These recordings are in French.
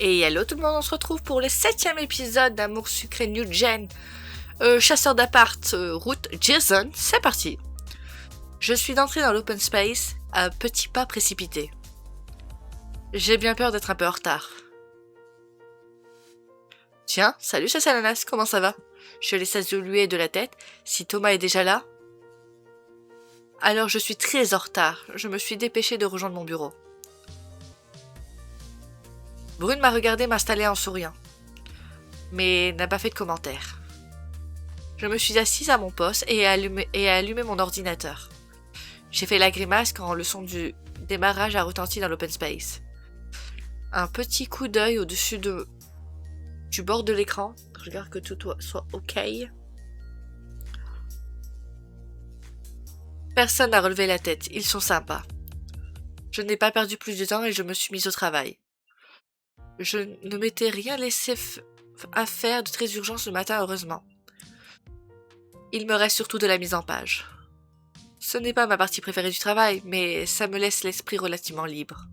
Et hello tout le monde, on se retrouve pour le 7e épisode d'Amour Sucré New Gen. Chasseur d'appart, route Jason, c'est parti. Je suis d'entrer dans l'open space à petits pas précipités. J'ai bien peur d'être un peu en retard. Tiens, salut chasse ananas, comment ça va? Je laisse saluer de la tête, si Thomas est déjà là. Alors je suis très en retard, je me suis dépêchée de rejoindre mon bureau. Brune m'a regardé m'installer en souriant, mais n'a pas fait de commentaire. Je me suis assise à mon poste et a allumé mon ordinateur. J'ai fait la grimace quand le son du démarrage a retenti dans l'open space. Un petit coup d'œil au-dessus du bord de l'écran. Je regarde que tout soit OK. Personne n'a relevé la tête, ils sont sympas. Je n'ai pas perdu plus de temps et je me suis mise au travail. Je ne m'étais rien laissé à faire de très urgent ce matin, heureusement. Il me reste surtout de la mise en page. Ce n'est pas ma partie préférée du travail, mais ça me laisse l'esprit relativement libre.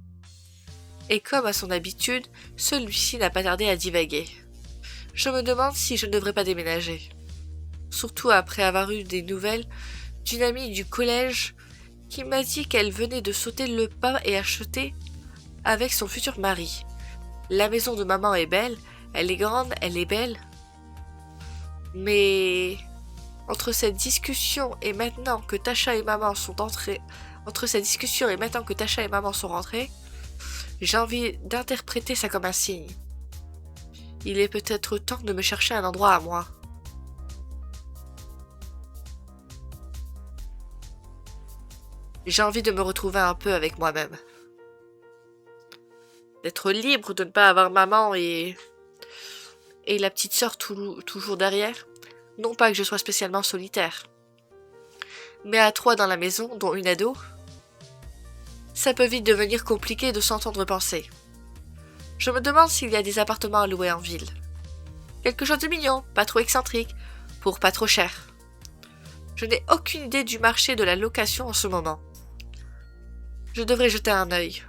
Et comme à son habitude, celui-ci n'a pas tardé à divaguer. Je me demande si je ne devrais pas déménager. Surtout après avoir eu des nouvelles d'une amie du collège qui m'a dit qu'elle venait de sauter le pas et acheter avec son futur mari. La maison de maman est belle, elle est grande, elle est belle. Mais entre cette discussion et maintenant que Tasha et maman sont rentrées, j'ai envie d'interpréter ça comme un signe. Il est peut-être temps de me chercher un endroit à moi. J'ai envie de me retrouver un peu avec moi-même. D'être libre, de ne pas avoir maman et la petite sœur toujours derrière. Non pas que je sois spécialement solitaire. Mais à 3 dans la maison, dont une ado, ça peut vite devenir compliqué de s'entendre penser. Je me demande s'il y a des appartements à louer en ville. Quelque chose de mignon, pas trop excentrique, pour pas trop cher. Je n'ai aucune idée du marché de la location en ce moment. Je devrais jeter un œil.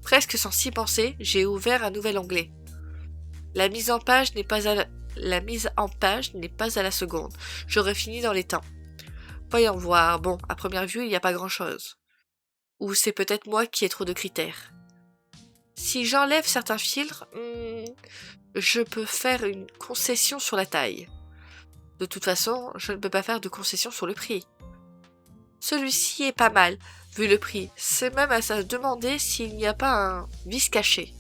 Presque sans s'y penser, j'ai ouvert un nouvel onglet. La mise en page n'est pas à la seconde. J'aurais fini dans les temps. Voyons voir. Bon, à première vue, il n'y a pas grand-chose. Ou c'est peut-être moi qui ai trop de critères. Si j'enlève certains filtres, je peux faire une concession sur la taille. De toute façon, je ne peux pas faire de concession sur le prix. Celui-ci est pas mal, vu le prix. C'est même à se demander s'il n'y a pas un vice caché.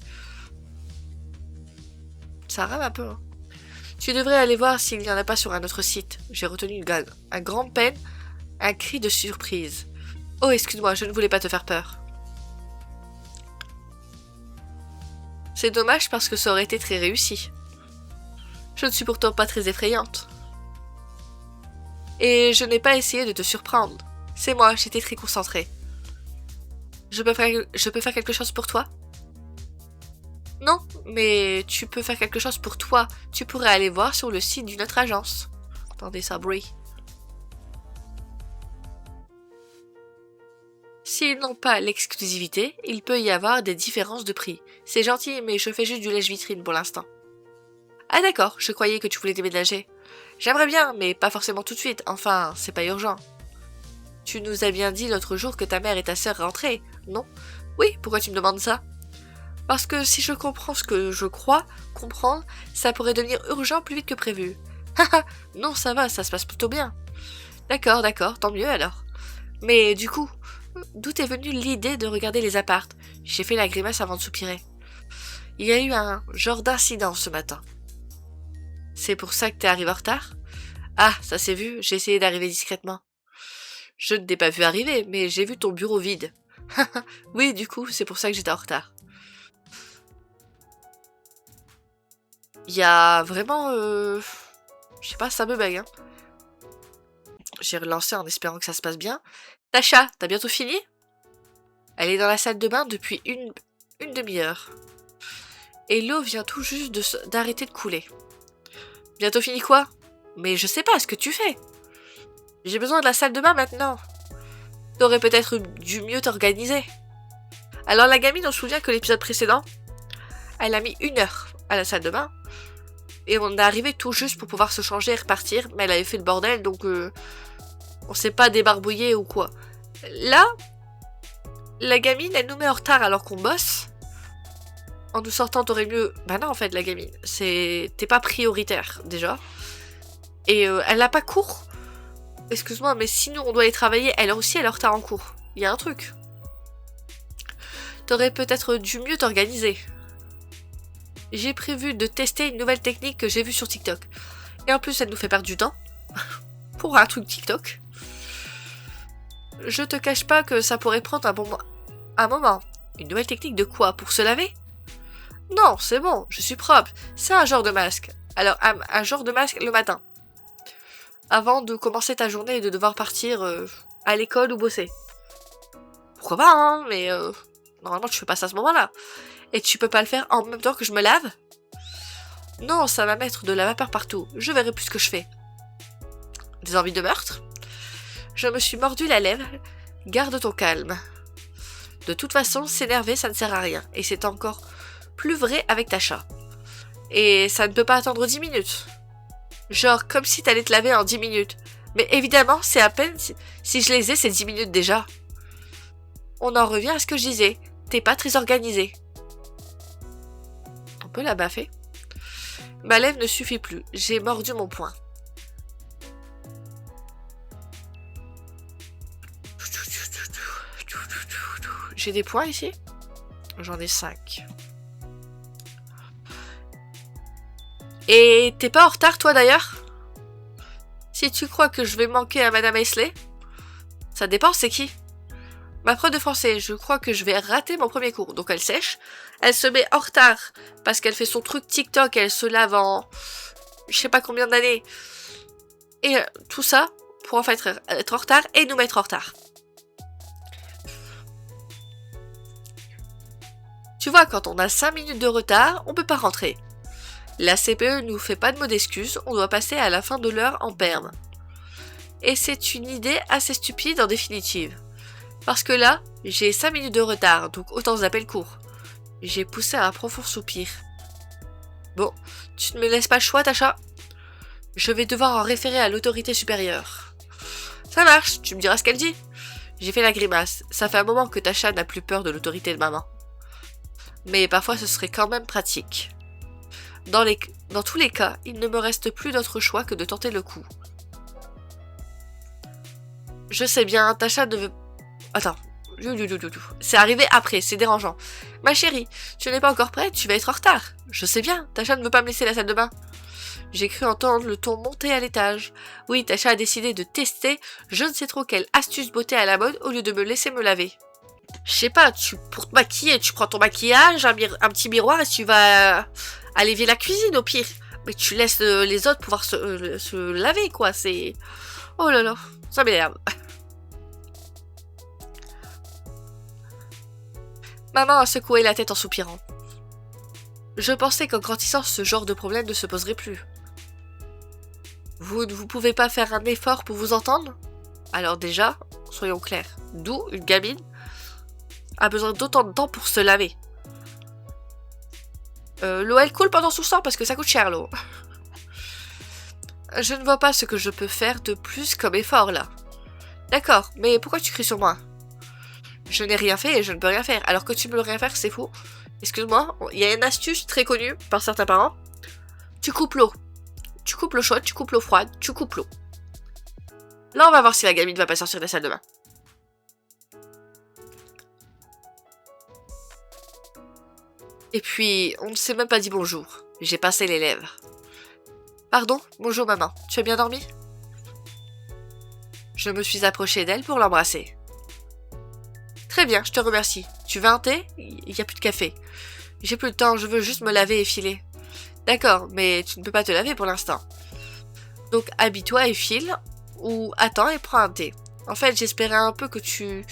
Ça rame un peu, hein. Tu devrais aller voir s'il n'y en a pas sur un autre site. J'ai retenu un grand peine, un cri de surprise. Oh, excuse-moi, je ne voulais pas te faire peur. C'est dommage parce que ça aurait été très réussi. Je ne suis pourtant pas très effrayante. Et je n'ai pas essayé de te surprendre. C'est moi, j'étais très concentrée. Je peux faire quelque chose pour toi? Non, mais tu peux faire quelque chose pour toi. Tu pourrais aller voir sur le site d'une autre agence. Attendez, ça bruit. S'ils n'ont pas l'exclusivité, il peut y avoir des différences de prix. C'est gentil, mais je fais juste du lèche-vitrine pour l'instant. Ah d'accord, je croyais que tu voulais déménager. J'aimerais bien, mais pas forcément tout de suite. Enfin, c'est pas urgent. Tu nous as bien dit l'autre jour que ta mère et ta sœur rentraient, non? Oui, pourquoi tu me demandes ça? Parce que si je comprends ce que je crois comprendre, ça pourrait devenir urgent plus vite que prévu. Haha, non, ça va, ça se passe plutôt bien. D'accord, tant mieux alors. Mais du coup, d'où est venue l'idée de regarder les apparts? J'ai fait la grimace avant de soupirer. Il y a eu un genre d'incident ce matin. C'est pour ça que t'es arrivé en retard? Ah, ça s'est vu, j'ai essayé d'arriver discrètement. Je ne t'ai pas vu arriver, mais j'ai vu ton bureau vide. Oui, du coup, c'est pour ça que j'étais en retard. Il y a vraiment... Je sais pas, ça me bug, hein. J'ai relancé en espérant que ça se passe bien. Tasha, t'as bientôt fini? Elle est dans la salle de bain depuis une demi-heure. Et l'eau vient tout juste d'arrêter de couler. Bientôt fini quoi? Mais je sais pas, ce que tu fais? J'ai besoin de la salle de bain maintenant. T'aurais peut-être dû mieux t'organiser. Alors la gamine, on se souvient que l'épisode précédent, elle a mis 1 heure à la salle de bain. Et on est arrivé tout juste pour pouvoir se changer et repartir. Mais elle avait fait le bordel, donc on s'est pas débarbouillé ou quoi. Là, la gamine, elle nous met en retard alors qu'on bosse. En nous sortant, t'aurais mieux... Bah non, en fait, la gamine, t'es pas prioritaire, déjà. Et elle n'a pas cours. Excuse-moi, mais si nous, on doit aller travailler, elle aussi, elle est en retard en cours. Il y a un truc. T'aurais peut-être dû mieux t'organiser. J'ai prévu de tester une nouvelle technique que j'ai vue sur TikTok. Et en plus, elle nous fait perdre du temps. Pour un truc TikTok. Je te cache pas que ça pourrait prendre un moment. Une nouvelle technique de quoi? Pour se laver? Non, c'est bon, je suis propre. C'est un genre de masque. Alors, un genre de masque le matin. Avant de commencer ta journée et de devoir partir à l'école ou bosser. Pourquoi pas, hein, mais normalement tu fais pas ça à ce moment-là. Et tu peux pas le faire en même temps que je me lave? Non, ça va mettre de la vapeur partout. Je verrai plus ce que je fais. Des envies de meurtre? Je me suis mordu la lèvre. Garde ton calme. De toute façon, s'énerver, ça ne sert à rien. Et c'est encore plus vrai avec ta chat. Et ça ne peut pas attendre 10 minutes. Genre, comme si t'allais te laver en 10 minutes. Mais évidemment, c'est à peine si je les ai ces 10 minutes déjà. On en revient à ce que je disais. T'es pas très organisé. On peut la baffer. Ma lèvre ne suffit plus. J'ai mordu mon poing. J'ai des points ici? J'en ai 5. Et t'es pas en retard, toi, d'ailleurs? Si tu crois que je vais manquer à Madame Aisley, ça dépend, c'est qui? Ma prof de français, je crois que je vais rater mon premier cours. Donc elle sèche, elle se met en retard parce qu'elle fait son truc TikTok, elle se lave en je sais pas combien d'années. Et tout ça pour en fait être en retard et nous mettre en retard. Tu vois, quand on a 5 minutes de retard, on peut pas rentrer. La CPE nous fait pas de mots d'excuse, on doit passer à la fin de l'heure en perme. Et c'est une idée assez stupide en définitive. Parce que là, j'ai 5 minutes de retard, donc autant zapper le cours. J'ai poussé un profond soupir. Bon, tu ne me laisses pas le choix, Tacha? Je vais devoir en référer à l'autorité supérieure. Ça marche, tu me diras ce qu'elle dit. J'ai fait la grimace. Ça fait un moment que Tacha n'a plus peur de l'autorité de maman. Mais parfois ce serait quand même pratique. Dans tous les cas, il ne me reste plus d'autre choix que de tenter le coup. Je sais bien, Tacha ne veut... Attends. C'est arrivé après, c'est dérangeant. Ma chérie, tu n'es pas encore prête, tu vas être en retard. Je sais bien, Tacha ne veut pas me laisser la salle de bain. J'ai cru entendre le ton monter à l'étage. Oui, Tacha a décidé de tester je ne sais trop quelle astuce beauté à la mode au lieu de me laisser me laver. Je sais pas, pour te maquiller, tu prends ton maquillage, un petit miroir et tu vas aller via la cuisine au pire. Mais tu laisses les autres pouvoir se laver, quoi. C'est... Oh là là, ça m'énerve. Maman a secoué la tête en soupirant. Je pensais qu'en grandissant, ce genre de problème ne se poserait plus. Vous ne pouvez pas faire un effort pour vous entendre? Alors déjà, soyons clairs, d'où une gamine a besoin d'autant de temps pour se laver. L'eau elle coule pendant ce temps parce que ça coûte cher l'eau. Je ne vois pas ce que je peux faire de plus comme effort là. D'accord, mais pourquoi tu cries sur moi? Je n'ai rien fait et je ne peux rien faire. Alors que tu peux rien faire, c'est faux. Excuse-moi, il y a une astuce très connue par certains parents. Tu coupes l'eau. Tu coupes l'eau chaude, tu coupes l'eau froide, tu coupes l'eau. Là, on va voir si la gamine va pas sortir de la salle de bain. Et puis, on ne s'est même pas dit bonjour. J'ai pincé les lèvres. Pardon, bonjour maman, tu as bien dormi? Je me suis approchée d'elle pour l'embrasser. Très bien, je te remercie. Tu veux un thé? Il n'y a plus de café. J'ai plus le temps, je veux juste me laver et filer. D'accord, mais tu ne peux pas te laver pour l'instant. Donc habille-toi et file, ou attends et prends un thé. En fait, j'espérais un peu que tu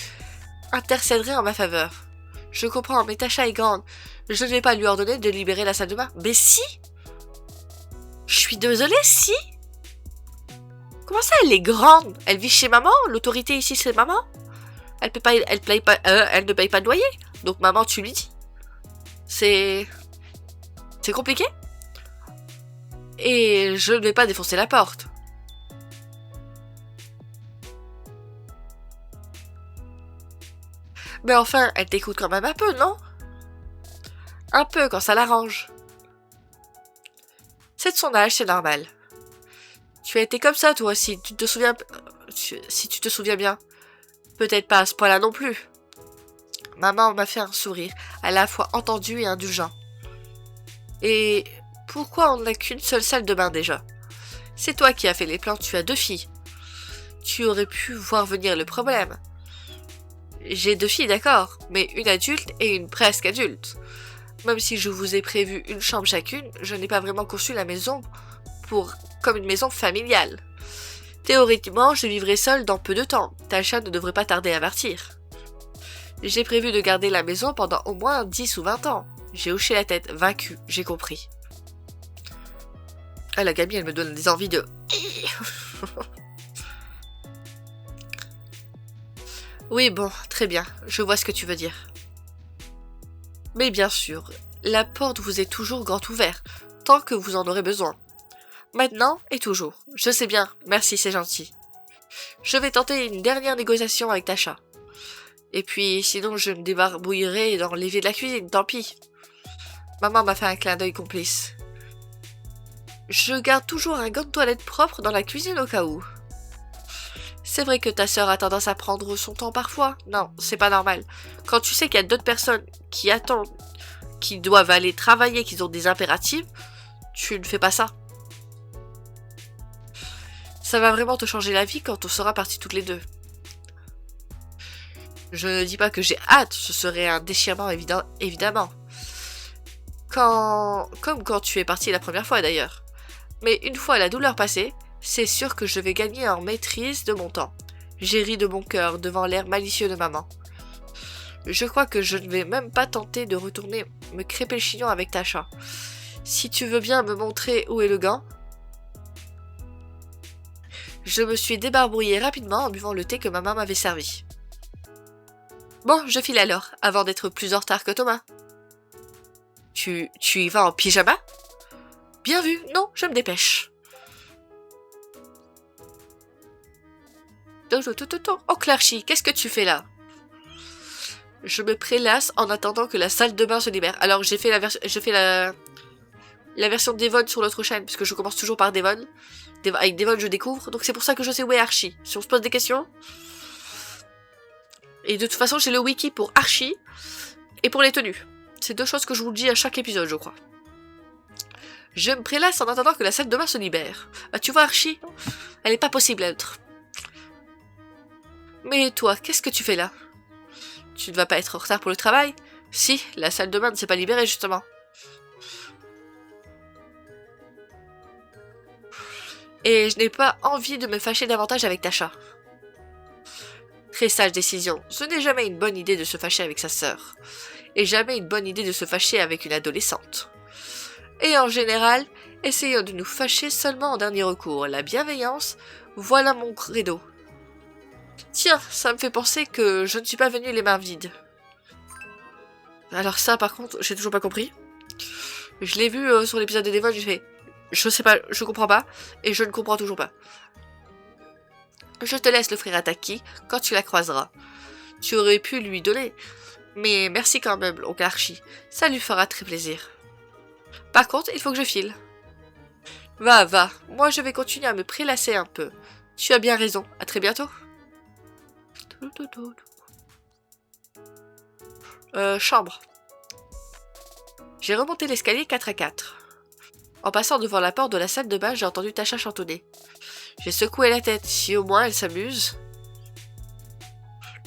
intercéderais en ma faveur. Je comprends, mais Tacha est grande. Je ne vais pas lui ordonner de libérer la salle de bain. Mais si! Je suis désolée, si! Comment ça, elle est grande? Elle vit chez maman? L'autorité ici, c'est maman? Elle ne paye pas de loyer. Donc maman, tu lui dis. C'est... C'est compliqué? Et je ne vais pas défoncer la porte. Mais enfin, elle t'écoute quand même un peu, non? Un peu quand ça l'arrange. C'est de son âge, c'est normal. Tu as été comme ça, toi aussi, tu te souviens... Si tu te souviens bien. Peut-être pas à ce point-là non plus. Maman m'a fait un sourire, à la fois entendu et indulgent. Et pourquoi on n'a qu'une seule salle de bain déjà? C'est toi qui as fait les plans, tu as 2 filles. Tu aurais pu voir venir le problème. J'ai 2 filles, d'accord, mais une adulte et une presque adulte. Même si je vous ai prévu une chambre chacune, je n'ai pas vraiment conçu la maison comme une maison familiale. Théoriquement, je vivrai seule dans peu de temps. Tasha ne devrait pas tarder à partir. J'ai prévu de garder la maison pendant au moins 10 ou 20 ans. J'ai hoché la tête, vaincue, j'ai compris. Ah, la gamine, elle me donne des envies de... Oui, bon, très bien, je vois ce que tu veux dire. Mais bien sûr, la porte vous est toujours grand ouverte, tant que vous en aurez besoin. Maintenant et toujours. Je sais bien, merci, c'est gentil. Je vais tenter une dernière négociation avec Tasha. Et puis, sinon, je me débarbouillerai dans l'évier de la cuisine, tant pis. Maman m'a fait un clin d'œil complice. Je garde toujours un gant de toilette propre dans la cuisine au cas où. C'est vrai que ta sœur a tendance à prendre son temps parfois. Non, c'est pas normal. Quand tu sais qu'il y a d'autres personnes qui attendent, qui doivent aller travailler, qui ont des impératifs, tu ne fais pas ça. Ça va vraiment te changer la vie quand on sera partis toutes les deux. Je ne dis pas que j'ai hâte, ce serait un déchirement évidemment. Comme quand tu es parti la première fois d'ailleurs. Mais une fois la douleur passée, c'est sûr que je vais gagner en maîtrise de mon temps. J'ai ri de mon cœur devant l'air malicieux de maman. Je crois que je ne vais même pas tenter de retourner me crêper le chignon avec Tasha. Si tu veux bien me montrer où est le gant. Je me suis débarbouillée rapidement en buvant le thé que maman m'avait servi. Bon, je file alors, avant d'être plus en retard que Thomas. Tu y vas en pyjama? Bien vu, non, je me dépêche. Oh Clarchy, qu'est-ce que tu fais là? Je me prélasse en attendant que la salle de bain se libère. Alors j'ai fait la version Devon sur l'autre chaîne, puisque je commence toujours par Devon. Avec Devon je découvre, donc c'est pour ça que je sais où est Archie. Si on se pose des questions. Et de toute façon j'ai le wiki pour Archie et pour les tenues. C'est 2 choses que je vous dis à chaque épisode, je crois. Je me prélasse en attendant que la salle de bain se libère. Ah, tu vois Archie? Elle n'est pas possible à être. Mais toi, qu'est-ce que tu fais là? Tu ne vas pas être en retard pour le travail? Si, la salle de bain ne s'est pas libérée justement. Et je n'ai pas envie de me fâcher davantage avec Tasha. Très sage décision. Ce n'est jamais une bonne idée de se fâcher avec sa sœur. Et jamais une bonne idée de se fâcher avec une adolescente. Et en général, essayons de nous fâcher seulement en dernier recours. La bienveillance, voilà mon credo. Tiens, ça me fait penser que je ne suis pas venue les mains vides. Alors ça, par contre, j'ai toujours pas compris. Je l'ai vu sur l'épisode de Devon, j'ai fait... Je sais pas, je comprends pas, et je ne comprends toujours pas. Je te laisse l'offrir à Taki quand tu la croiseras. Tu aurais pu lui donner, mais merci quand même, oncle Archie. Ça lui fera très plaisir. Par contre, il faut que je file. Va, va, moi je vais continuer à me prélasser un peu. Tu as bien raison, à très bientôt. Chambre. J'ai remonté l'escalier 4 à 4. En passant devant la porte de la salle de bain, j'ai entendu Tasha chantonner. J'ai secoué la tête, si au moins elle s'amuse.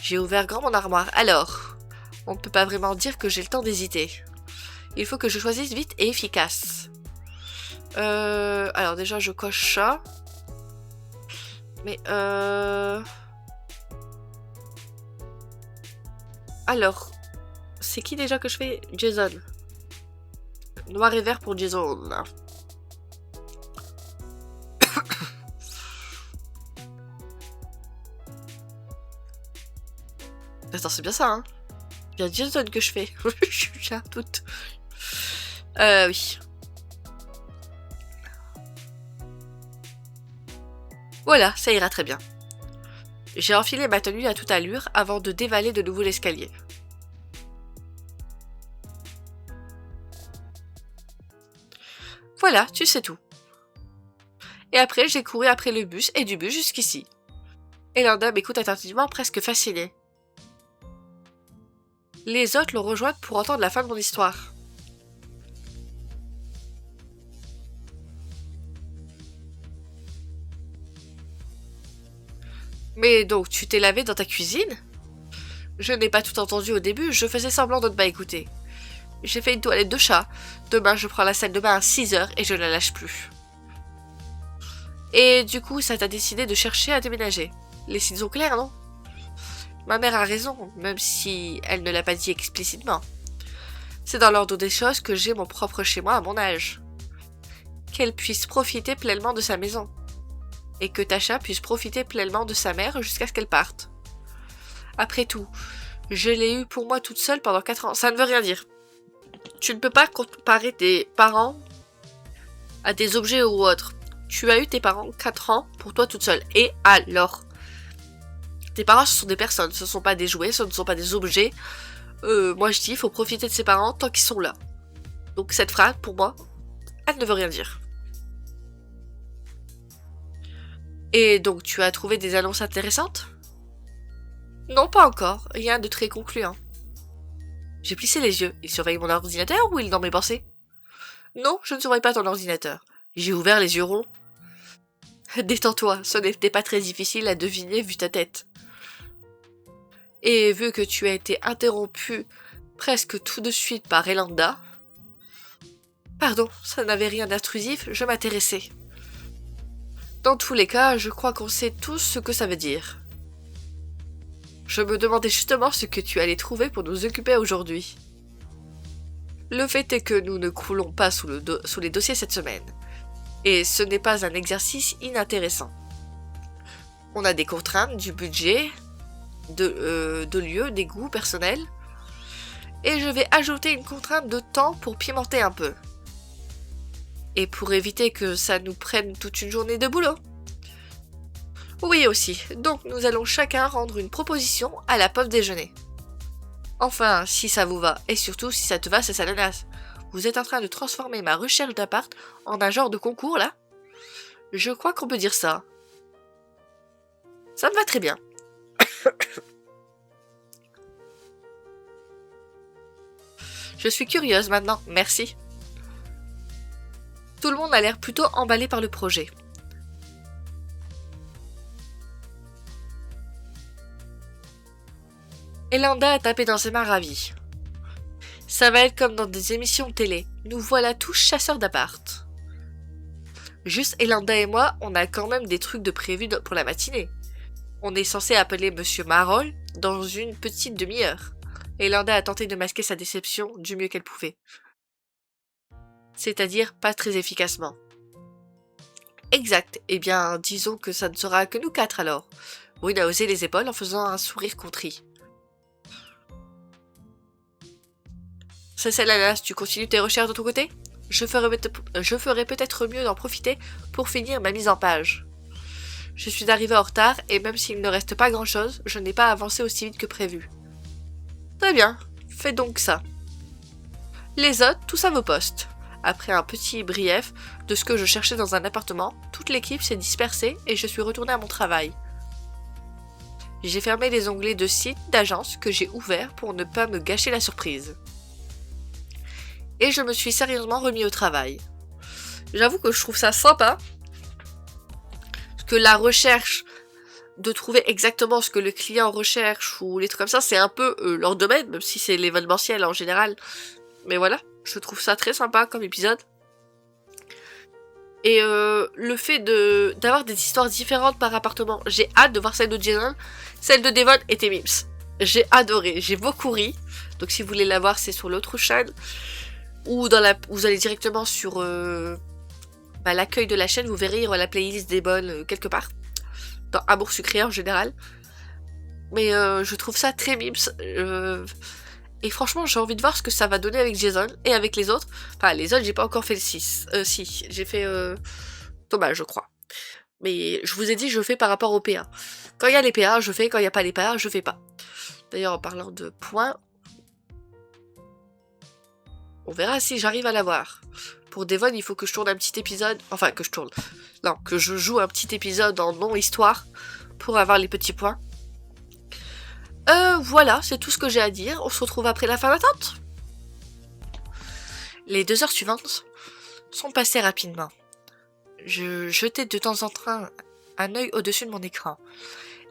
J'ai ouvert grand mon armoire. Alors, on ne peut pas vraiment dire que j'ai le temps d'hésiter. Il faut que je choisisse vite et efficace. Alors déjà je coche ça. Mais alors, c'est qui déjà que je fais? Jason. Noir et vert pour Jason. Attends, c'est bien ça, hein? Bien Jason que je fais. J'ai un doute. Oui. Voilà, ça ira très bien. J'ai enfilé ma tenue à toute allure avant de dévaler de nouveau l'escalier. Voilà, tu sais tout. Et après, j'ai couru après le bus et du bus jusqu'ici. Elanda m'écoute attentivement, presque fascinée. Les autres l'ont rejointe pour entendre la fin de mon histoire. Mais donc, tu t'es lavé dans ta cuisine? Je n'ai pas tout entendu au début, je faisais semblant de ne pas écouter. J'ai fait une toilette de chat. Demain, je prends la salle de bain à 6 heures et je ne la lâche plus. Et du coup, ça t'a décidé de chercher à déménager. Les signes sont clairs, non? Ma mère a raison, même si elle ne l'a pas dit explicitement. C'est dans l'ordre des choses que j'ai mon propre chez moi à mon âge. Qu'elle puisse profiter pleinement de sa maison. Et que Tasha puisse profiter pleinement de sa mère jusqu'à ce qu'elle parte. Après tout, je l'ai eue pour moi toute seule pendant 4 ans. Ça ne veut rien dire. Tu ne peux pas comparer tes parents à des objets ou autres. Tu as eu tes parents 4 ans pour toi toute seule. Et alors? Tes parents, ce sont des personnes, ce ne sont pas des jouets, ce ne sont pas des objets. Moi je dis, il faut profiter de ses parents tant qu'ils sont là. Donc cette phrase, pour moi, elle ne veut rien dire. Et donc tu as trouvé des annonces intéressantes? Non, pas encore, rien de très concluant. J'ai plissé les yeux. Il surveille mon ordinateur ou il est dans mes pensées? Non, je ne surveille pas ton ordinateur. J'ai ouvert les yeux ronds. Détends-toi, ce n'était pas très difficile à deviner vu ta tête. Et vu que tu as été interrompu presque tout de suite par Elanda... Pardon, ça n'avait rien d'intrusif, je m'intéressais. Dans tous les cas, je crois qu'on sait tous ce que ça veut dire. Je me demandais justement ce que tu allais trouver pour nous occuper aujourd'hui. Le fait est que nous ne croulons pas sous les dossiers cette semaine. Et ce n'est pas un exercice inintéressant. On a des contraintes du budget, de lieu, des goûts personnels. Et je vais ajouter une contrainte de temps pour pimenter un peu. Et pour éviter que ça nous prenne toute une journée de boulot. Oui aussi, donc nous allons chacun rendre une proposition à la pause déjeuner. Enfin, si ça vous va, et surtout si ça te va, c'est Salonas. Vous êtes en train de transformer ma recherche d'appart en un genre de concours, là? Je crois qu'on peut dire ça. Ça me va très bien. Je suis curieuse maintenant, merci. Tout le monde a l'air plutôt emballé par le projet. Elanda a tapé dans ses mains ravie. Ça va être comme dans des émissions de télé. Nous voilà tous chasseurs d'appart. Juste Elanda et moi, on a quand même des trucs de prévus pour la matinée. On est censé appeler Monsieur Marol dans une petite demi-heure. Elanda a tenté de masquer sa déception du mieux qu'elle pouvait. C'est-à-dire pas très efficacement. Exact. Eh bien, disons que ça ne sera que nous 4 alors. Wynne a haussé les épaules en faisant un sourire contrit. C'est Salonas, tu continues tes recherches de ton côté? Je ferai peut-être mieux d'en profiter pour finir ma mise en page. Je suis arrivée en retard et même s'il ne reste pas grand-chose, je n'ai pas avancé aussi vite que prévu. Très bien, fais donc ça. Les autres, tous à vos postes. Après un petit brief de ce que je cherchais dans un appartement, toute l'équipe s'est dispersée et je suis retournée à mon travail. J'ai fermé les onglets de site d'agence que j'ai ouverts pour ne pas me gâcher la surprise. Et je me suis sérieusement remis au travail. J'avoue que je trouve ça sympa, parce que la recherche de trouver exactement ce que le client recherche ou les trucs comme ça, c'est un peu leur domaine, même si c'est l'événementiel en général. Mais voilà, je trouve ça très sympa comme épisode. Et le fait d'avoir des histoires différentes par appartement, j'ai hâte de voir celle de Jason, celle de Devon et Mims. J'ai adoré, j'ai beaucoup ri. Donc si vous voulez la voir, c'est sur l'autre chaîne. Ou vous allez directement sur l'accueil de la chaîne, vous verrez, il y aura la playlist des bonnes quelque part. Dans Amour sucré en général. Mais je trouve ça très mims. Et franchement, j'ai envie de voir ce que ça va donner avec Jason et avec les autres. Enfin, les autres, j'ai pas encore fait le 6. Si, j'ai fait Thomas, je crois. Mais je vous ai dit, je fais par rapport aux PA. Quand il y a les PA, je fais. Quand il n'y a pas les PA, je fais pas. D'ailleurs, en parlant de points, on verra si j'arrive à l'avoir. Pour Devon, il faut que je tourne un petit épisode. Enfin, que je tourne. Non, que je joue un petit épisode en non-histoire pour avoir les petits points. Voilà, c'est tout ce que j'ai à dire. On se retrouve après la fin d'attente. Les 2 heures suivantes sont passées rapidement. Je jetais de temps en temps un œil au-dessus de mon écran.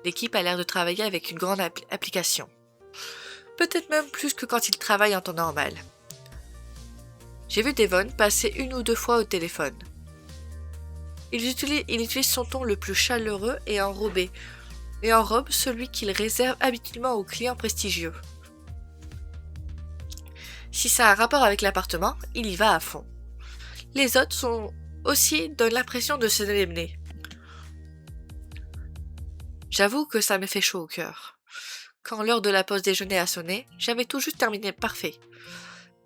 L'équipe a l'air de travailler avec une grande application. Peut-être même plus que quand ils travaillent en temps normal. J'ai vu Devon passer 1 ou 2 fois au téléphone. Il utilise son ton le plus chaleureux et enrobé, et enrobe celui qu'il réserve habituellement aux clients prestigieux. Si ça a un rapport avec l'appartement, il y va à fond. Les autres sont aussi donnent l'impression de se démener. J'avoue que ça me fait chaud au cœur. Quand l'heure de la pause déjeuner a sonné, j'avais tout juste terminé parfait.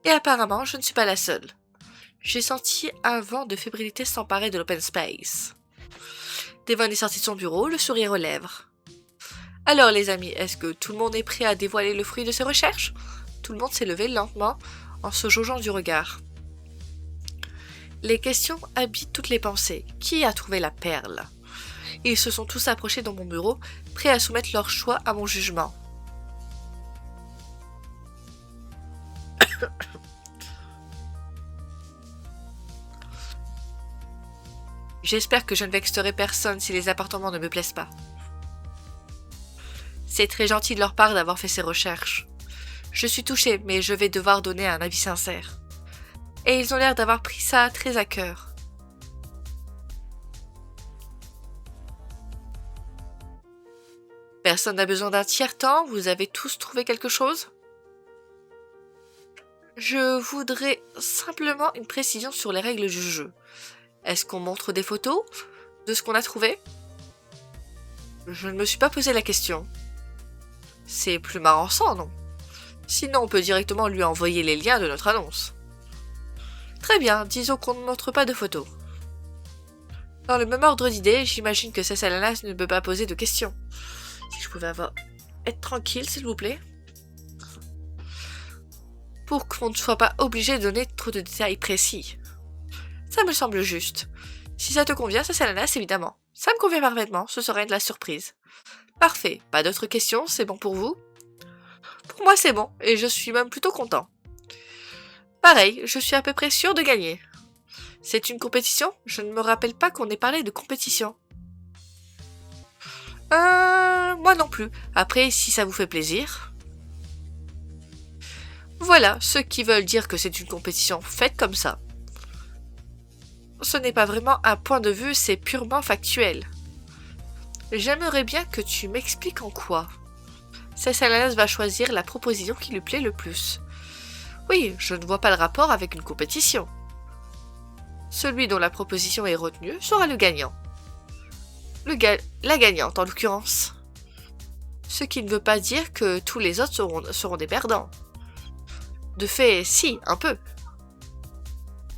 Et apparemment, je ne suis pas la seule. J'ai senti un vent de fébrilité s'emparer de l'open space. Devon est sorti de son bureau, le sourire aux lèvres. Alors les amis, est-ce que tout le monde est prêt à dévoiler le fruit de ses recherches? Tout le monde s'est levé lentement en se jaugeant du regard. Les questions habitent toutes les pensées. Qui a trouvé la perle? Ils se sont tous approchés dans mon bureau, prêts à soumettre leur choix à mon jugement. J'espère que je ne vexerai personne si les appartements ne me plaisent pas. C'est très gentil de leur part d'avoir fait ces recherches. Je suis touchée, mais je vais devoir donner un avis sincère. Et ils ont l'air d'avoir pris ça très à cœur. Personne n'a besoin d'un tiers-temps, vous avez tous trouvé quelque chose? Je voudrais simplement une précision sur les règles du jeu. Est-ce qu'on montre des photos de ce qu'on a trouvé? Je ne me suis pas posé la question. C'est plus marrant sans, non? Sinon, on peut directement lui envoyer les liens de notre annonce. Très bien, disons qu'on ne montre pas de photos. Dans le même ordre d'idées, j'imagine que Cessalanas ne peut pas poser de questions. Si je pouvais être tranquille, s'il vous plaît. Pour qu'on ne soit pas obligé de donner trop de détails précis. Ça me semble juste. Si ça te convient, Cessalanas, évidemment. Ça me convient parfaitement, ce serait de la surprise. Parfait, pas d'autres questions, c'est bon pour vous? Pour moi, c'est bon, et je suis même plutôt content. Pareil, je suis à peu près sûr de gagner. C'est une compétition? Je ne me rappelle pas qu'on ait parlé de compétition. Moi non plus. Après, si ça vous fait plaisir. Voilà, ceux qui veulent dire que c'est une compétition, faites comme ça. Ce n'est pas vraiment un point de vue, c'est purement factuel. J'aimerais bien que tu m'expliques en quoi. Cessalanas va choisir la proposition qui lui plaît le plus. Oui, je ne vois pas le rapport avec une compétition. Celui dont la proposition est retenue sera le gagnant. La gagnante, en l'occurrence. Ce qui ne veut pas dire que tous les autres seront des perdants. De fait, si, un peu.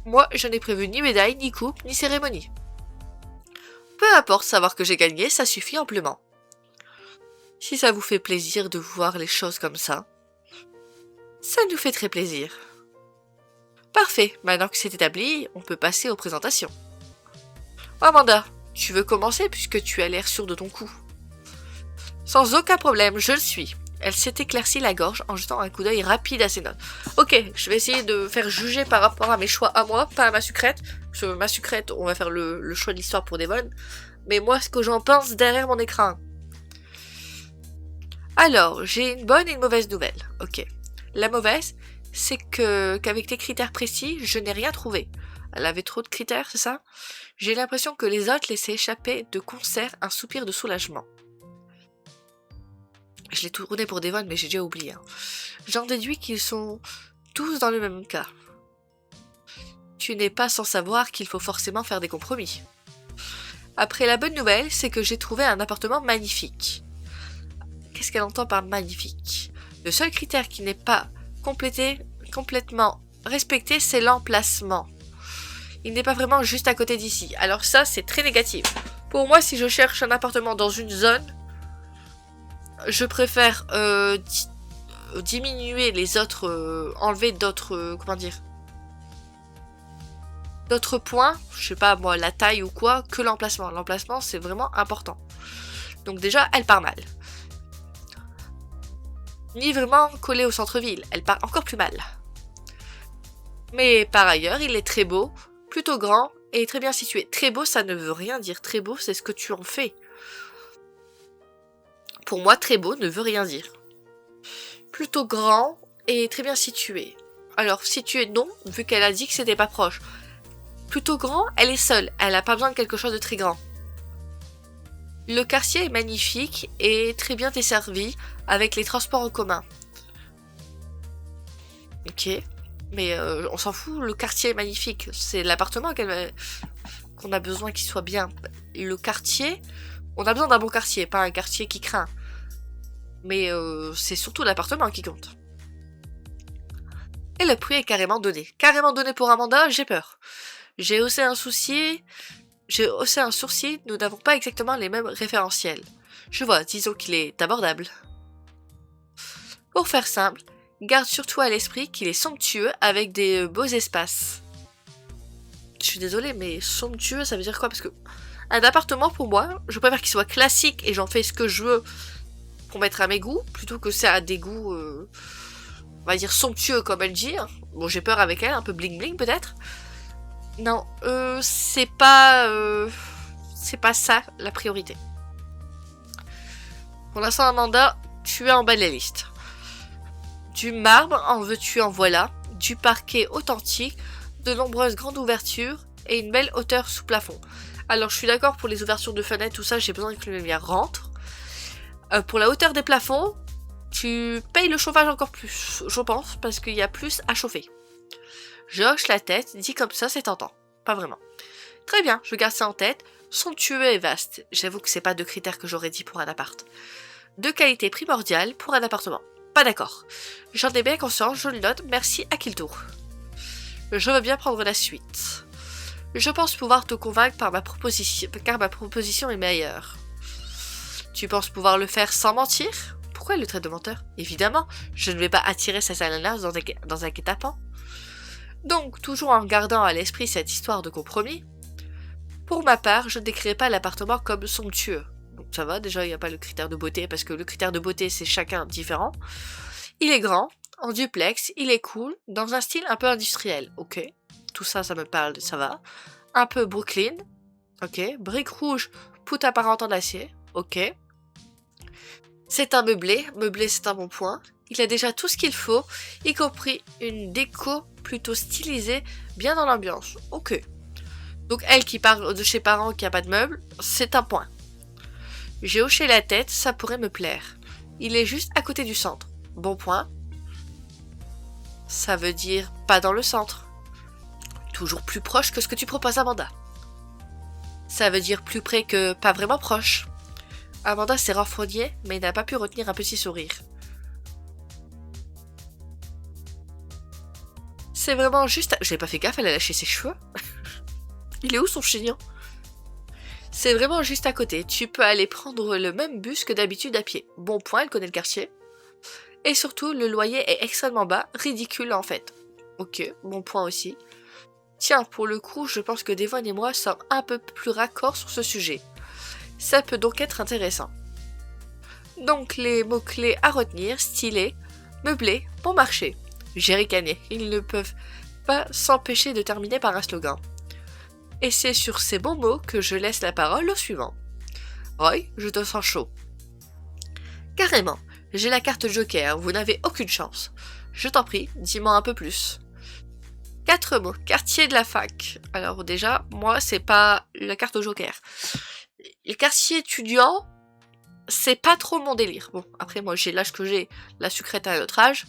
Moi, je n'ai prévu ni médaille, ni coupe, ni cérémonie. Peu importe, savoir que j'ai gagné, ça suffit amplement. Si ça vous fait plaisir de voir les choses comme ça, ça nous fait très plaisir. Parfait, maintenant que c'est établi, on peut passer aux présentations. Amanda, tu veux commencer puisque tu as l'air sûre de ton coup. Sans aucun problème, je le suis. Elle s'est éclaircie la gorge en jetant un coup d'œil rapide à ses notes. Ok, je vais essayer de faire juger par rapport à mes choix à moi, pas à ma sucrète. Parce que ma sucrète, on va faire le choix de l'histoire pour Devon. Mais moi, ce que j'en pense derrière mon écran. Alors, j'ai une bonne et une mauvaise nouvelle. Ok. La mauvaise, c'est qu'avec tes critères précis, je n'ai rien trouvé. Elle avait trop de critères, c'est ça? J'ai l'impression que les autres laissaient échapper de concert un soupir de soulagement. Je l'ai tourné pour Devon, mais j'ai déjà oublié. J'en déduis qu'ils sont tous dans le même cas. Tu n'es pas sans savoir qu'il faut forcément faire des compromis. Après, la bonne nouvelle, c'est que j'ai trouvé un appartement magnifique. Qu'est-ce qu'elle entend par magnifique? Le seul critère qui n'est pas complètement respecté, c'est l'emplacement. Il n'est pas vraiment juste à côté d'ici. Alors ça, c'est très négatif. Pour moi, si je cherche un appartement dans une zone, je préfère diminuer les autres, enlever d'autres, comment dire, d'autres points, je sais pas moi, la taille ou quoi, que l'emplacement. L'emplacement, c'est vraiment important. Donc déjà, elle part mal. Ni vraiment collée au centre-ville, elle part encore plus mal. Mais par ailleurs, il est très beau, plutôt grand et très bien situé. Très beau, ça ne veut rien dire. Très beau, c'est ce que tu en fais. Pour moi, très beau ne veut rien dire. Plutôt grand et très bien situé. Alors, situé, non, vu qu'elle a dit que c'était pas proche. Plutôt grand, elle est seule. Elle n'a pas besoin de quelque chose de très grand. Le quartier est magnifique et très bien desservi avec les transports en commun. Ok, mais on s'en fout, le quartier est magnifique. C'est l'appartement qu'on a besoin qu'il soit bien. Le quartier, on a besoin d'un bon quartier, pas un quartier qui craint. Mais c'est surtout l'appartement qui compte. Et le prix est carrément donné. Carrément donné pour Amanda, j'ai peur. J'ai haussé un sourcil, nous n'avons pas exactement les mêmes référentiels. Je vois, disons qu'il est abordable. Pour faire simple, garde surtout à l'esprit qu'il est somptueux avec des beaux espaces. Je suis désolée, mais somptueux, ça veut dire quoi? Parce que un appartement, pour moi, je préfère qu'il soit classique et j'en fais ce que je veux pour mettre à mes goûts, plutôt que ça a des goûts, on va dire somptueux comme elle dit. Bon, j'ai peur avec elle, un peu bling bling peut-être. Non, c'est pas ça la priorité. Pour l'instant, Amanda, tu es en bas de la liste. Du marbre, en veux-tu, en voilà. Du parquet authentique, de nombreuses grandes ouvertures et une belle hauteur sous plafond. Alors, je suis d'accord pour les ouvertures de fenêtres, tout ça, j'ai besoin que le lumière rentre. Pour la hauteur des plafonds, tu payes le chauffage encore plus, je pense, parce qu'il y a plus à chauffer. Je hoche la tête, dit comme ça, c'est tentant. Pas vraiment. Très bien, je garde ça en tête. Somptueux et vaste. J'avoue que c'est pas deux critères que j'aurais dit pour un appart. De qualité primordiale pour un appartement. Pas d'accord. J'en ai bien conscience, je le note, merci à qui tour. Je veux bien prendre la suite. Je pense pouvoir te convaincre car ma proposition est meilleure. Tu penses pouvoir le faire sans mentir? Pourquoi le trait de menteur? Évidemment, je ne vais pas attirer cette ananas dans un guet-apens. Donc, toujours en gardant à l'esprit cette histoire de compromis, pour ma part, je ne décrirai pas l'appartement comme somptueux. Donc ça va, déjà il n'y a pas le critère de beauté, parce que le critère de beauté c'est chacun différent. Il est grand, en duplex, il est cool, dans un style un peu industriel, ok. Tout ça, ça me parle, ça va. Un peu Brooklyn, ok. Briques rouges, poutre apparente en acier, ok. C'est un meublé c'est un bon point. Il a déjà tout ce qu'il faut, y compris une déco plutôt stylisée, bien dans l'ambiance. Ok. Donc elle qui parle de chez parents qui a pas de meubles, c'est un point. J'ai hoché la tête, ça pourrait me plaire. Il est juste à côté du centre. Bon point. Ça veut dire pas dans le centre. Toujours plus proche que ce que tu proposes, Amanda. Ça veut dire plus près que pas vraiment proche. Amanda s'est renfrognée, mais n'a pas pu retenir un petit sourire. C'est vraiment juste... J'avais pas fait gaffe, elle a lâché ses cheveux. Il est où son chignon? C'est vraiment juste à côté. Tu peux aller prendre le même bus que d'habitude à pied. Bon point, elle connaît le quartier. Et surtout, le loyer est extrêmement bas, ridicule en fait. Ok, bon point aussi. Tiens, pour le coup, je pense que Devon et moi sommes un peu plus raccords sur ce sujet. Ça peut donc être intéressant. Donc les mots-clés à retenir, stylé, meublé, bon marché. J'ai ricané, ils ne peuvent pas s'empêcher de terminer par un slogan. Et c'est sur ces bons mots que je laisse la parole au suivant. Roy, je te sens chaud. Carrément, j'ai la carte Joker, vous n'avez aucune chance. Je t'en prie, dis-moi un peu plus. 4 mots, quartier de la fac. Alors déjà, moi, c'est pas la carte Joker. Les quartiers étudiants, c'est pas trop mon délire. Bon, après, moi, j'ai l'âge que j'ai, la sucrète à un autre âge.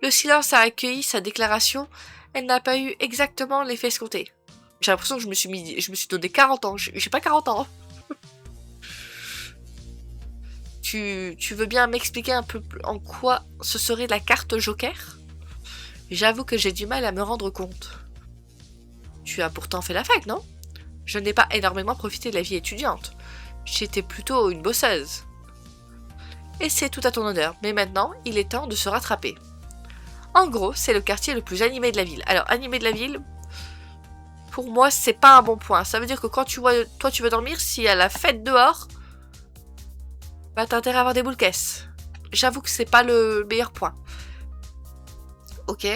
Le silence a accueilli sa déclaration, elle n'a pas eu exactement l'effet escompté. J'ai l'impression que je me suis donné 40 ans, j'ai pas 40 ans. Tu veux bien m'expliquer un peu en quoi ce serait la carte Joker? J'avoue que j'ai du mal à me rendre compte. Tu as pourtant fait la fac, non? Je n'ai pas énormément profité de la vie étudiante. J'étais plutôt une bosseuse. Et c'est tout à ton honneur, mais maintenant, il est temps de se rattraper. En gros, c'est le quartier le plus animé de la ville. Alors, animé de la ville, pour moi, c'est pas un bon point. Ça veut dire que quand tu vois, toi tu veux dormir, s'il y a la fête dehors, bah t'as intérêt à avoir des boules caisses. J'avoue que c'est pas le meilleur point. Ok.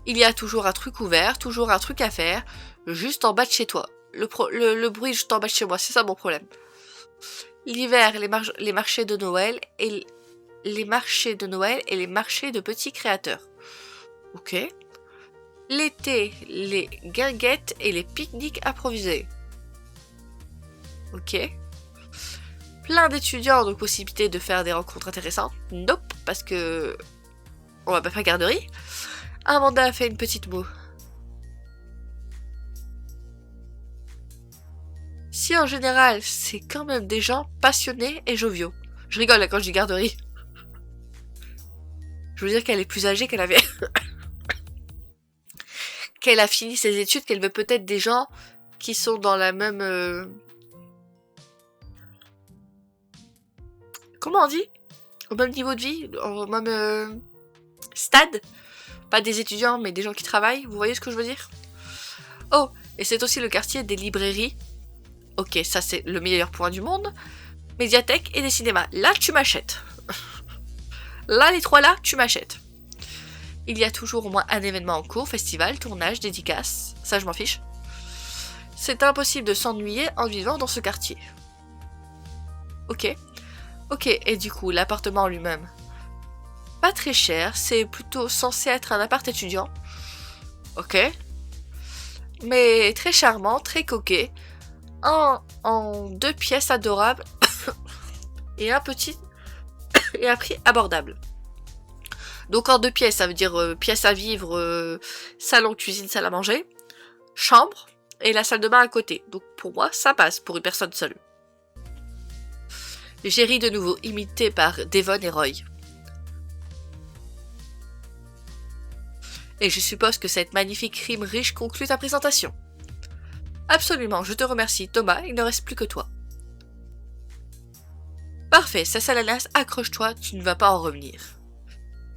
Il y a toujours un truc ouvert, toujours un truc à faire, juste en bas de chez toi. Le bruit juste en bas de chez moi, c'est ça mon problème. L'hiver, les marchés de Noël et les marchés de Noël et les marchés de petits créateurs. Ok. L'été, les guinguettes et les pique-niques improvisés. Ok. Plein d'étudiants, donc possibilité de faire des rencontres intéressantes. Nope, parce que on va pas faire garderie. Amanda a fait une petite moue. Si en général, c'est quand même des gens passionnés et joviaux. Je rigole là quand je dis garderie. Je veux dire qu'elle est plus âgée qu'elle avait. Qu'elle a fini ses études, qu'elle veut peut-être des gens qui sont dans la même... Comment on dit? Au même niveau de vie, au même stade. Pas des étudiants, mais des gens qui travaillent. Vous voyez ce que je veux dire? Oh, et c'est aussi le quartier des librairies. Ok, ça c'est le meilleur point du monde. Médiathèque et des cinémas. Là, tu m'achètes. Là, les trois là, tu m'achètes. Il y a toujours au moins un événement en cours, festival, tournage, dédicace. Ça, je m'en fiche. C'est impossible de s'ennuyer en vivant dans ce quartier. Ok. Ok, et du coup, l'appartement lui-même. Pas très cher, c'est plutôt censé être un appart étudiant. Ok. Mais très charmant, très coquet. En 2 pièces adorables. Et un petit... et un prix abordable. Donc en 2 pièces, ça veut dire pièce à vivre, salon, cuisine, salle à manger, chambre et la salle de bain à côté. Donc pour moi, ça passe pour une personne seule. J'ai ri de nouveau, imité par Devon et Roy. Et je suppose que cette magnifique rime riche conclut ta présentation. Absolument, je te remercie, Thomas, il ne reste plus que toi. Parfait, ça Salanas, accroche-toi, tu ne vas pas en revenir.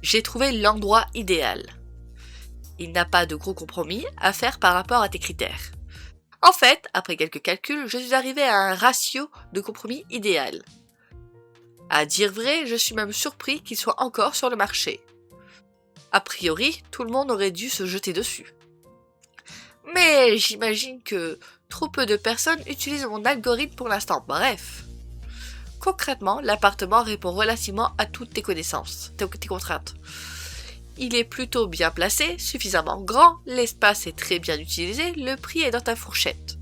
J'ai trouvé l'endroit idéal. Il n'a pas de gros compromis à faire par rapport à tes critères. En fait, après quelques calculs, je suis arrivé à un ratio de compromis idéal. À dire vrai, je suis même surpris qu'il soit encore sur le marché. A priori, tout le monde aurait dû se jeter dessus. Mais j'imagine que trop peu de personnes utilisent mon algorithme pour l'instant. Bref. Concrètement, l'appartement répond relativement à toutes tes connaissances, tes contraintes. Il est plutôt bien placé, suffisamment grand, l'espace est très bien utilisé, le prix est dans ta fourchette.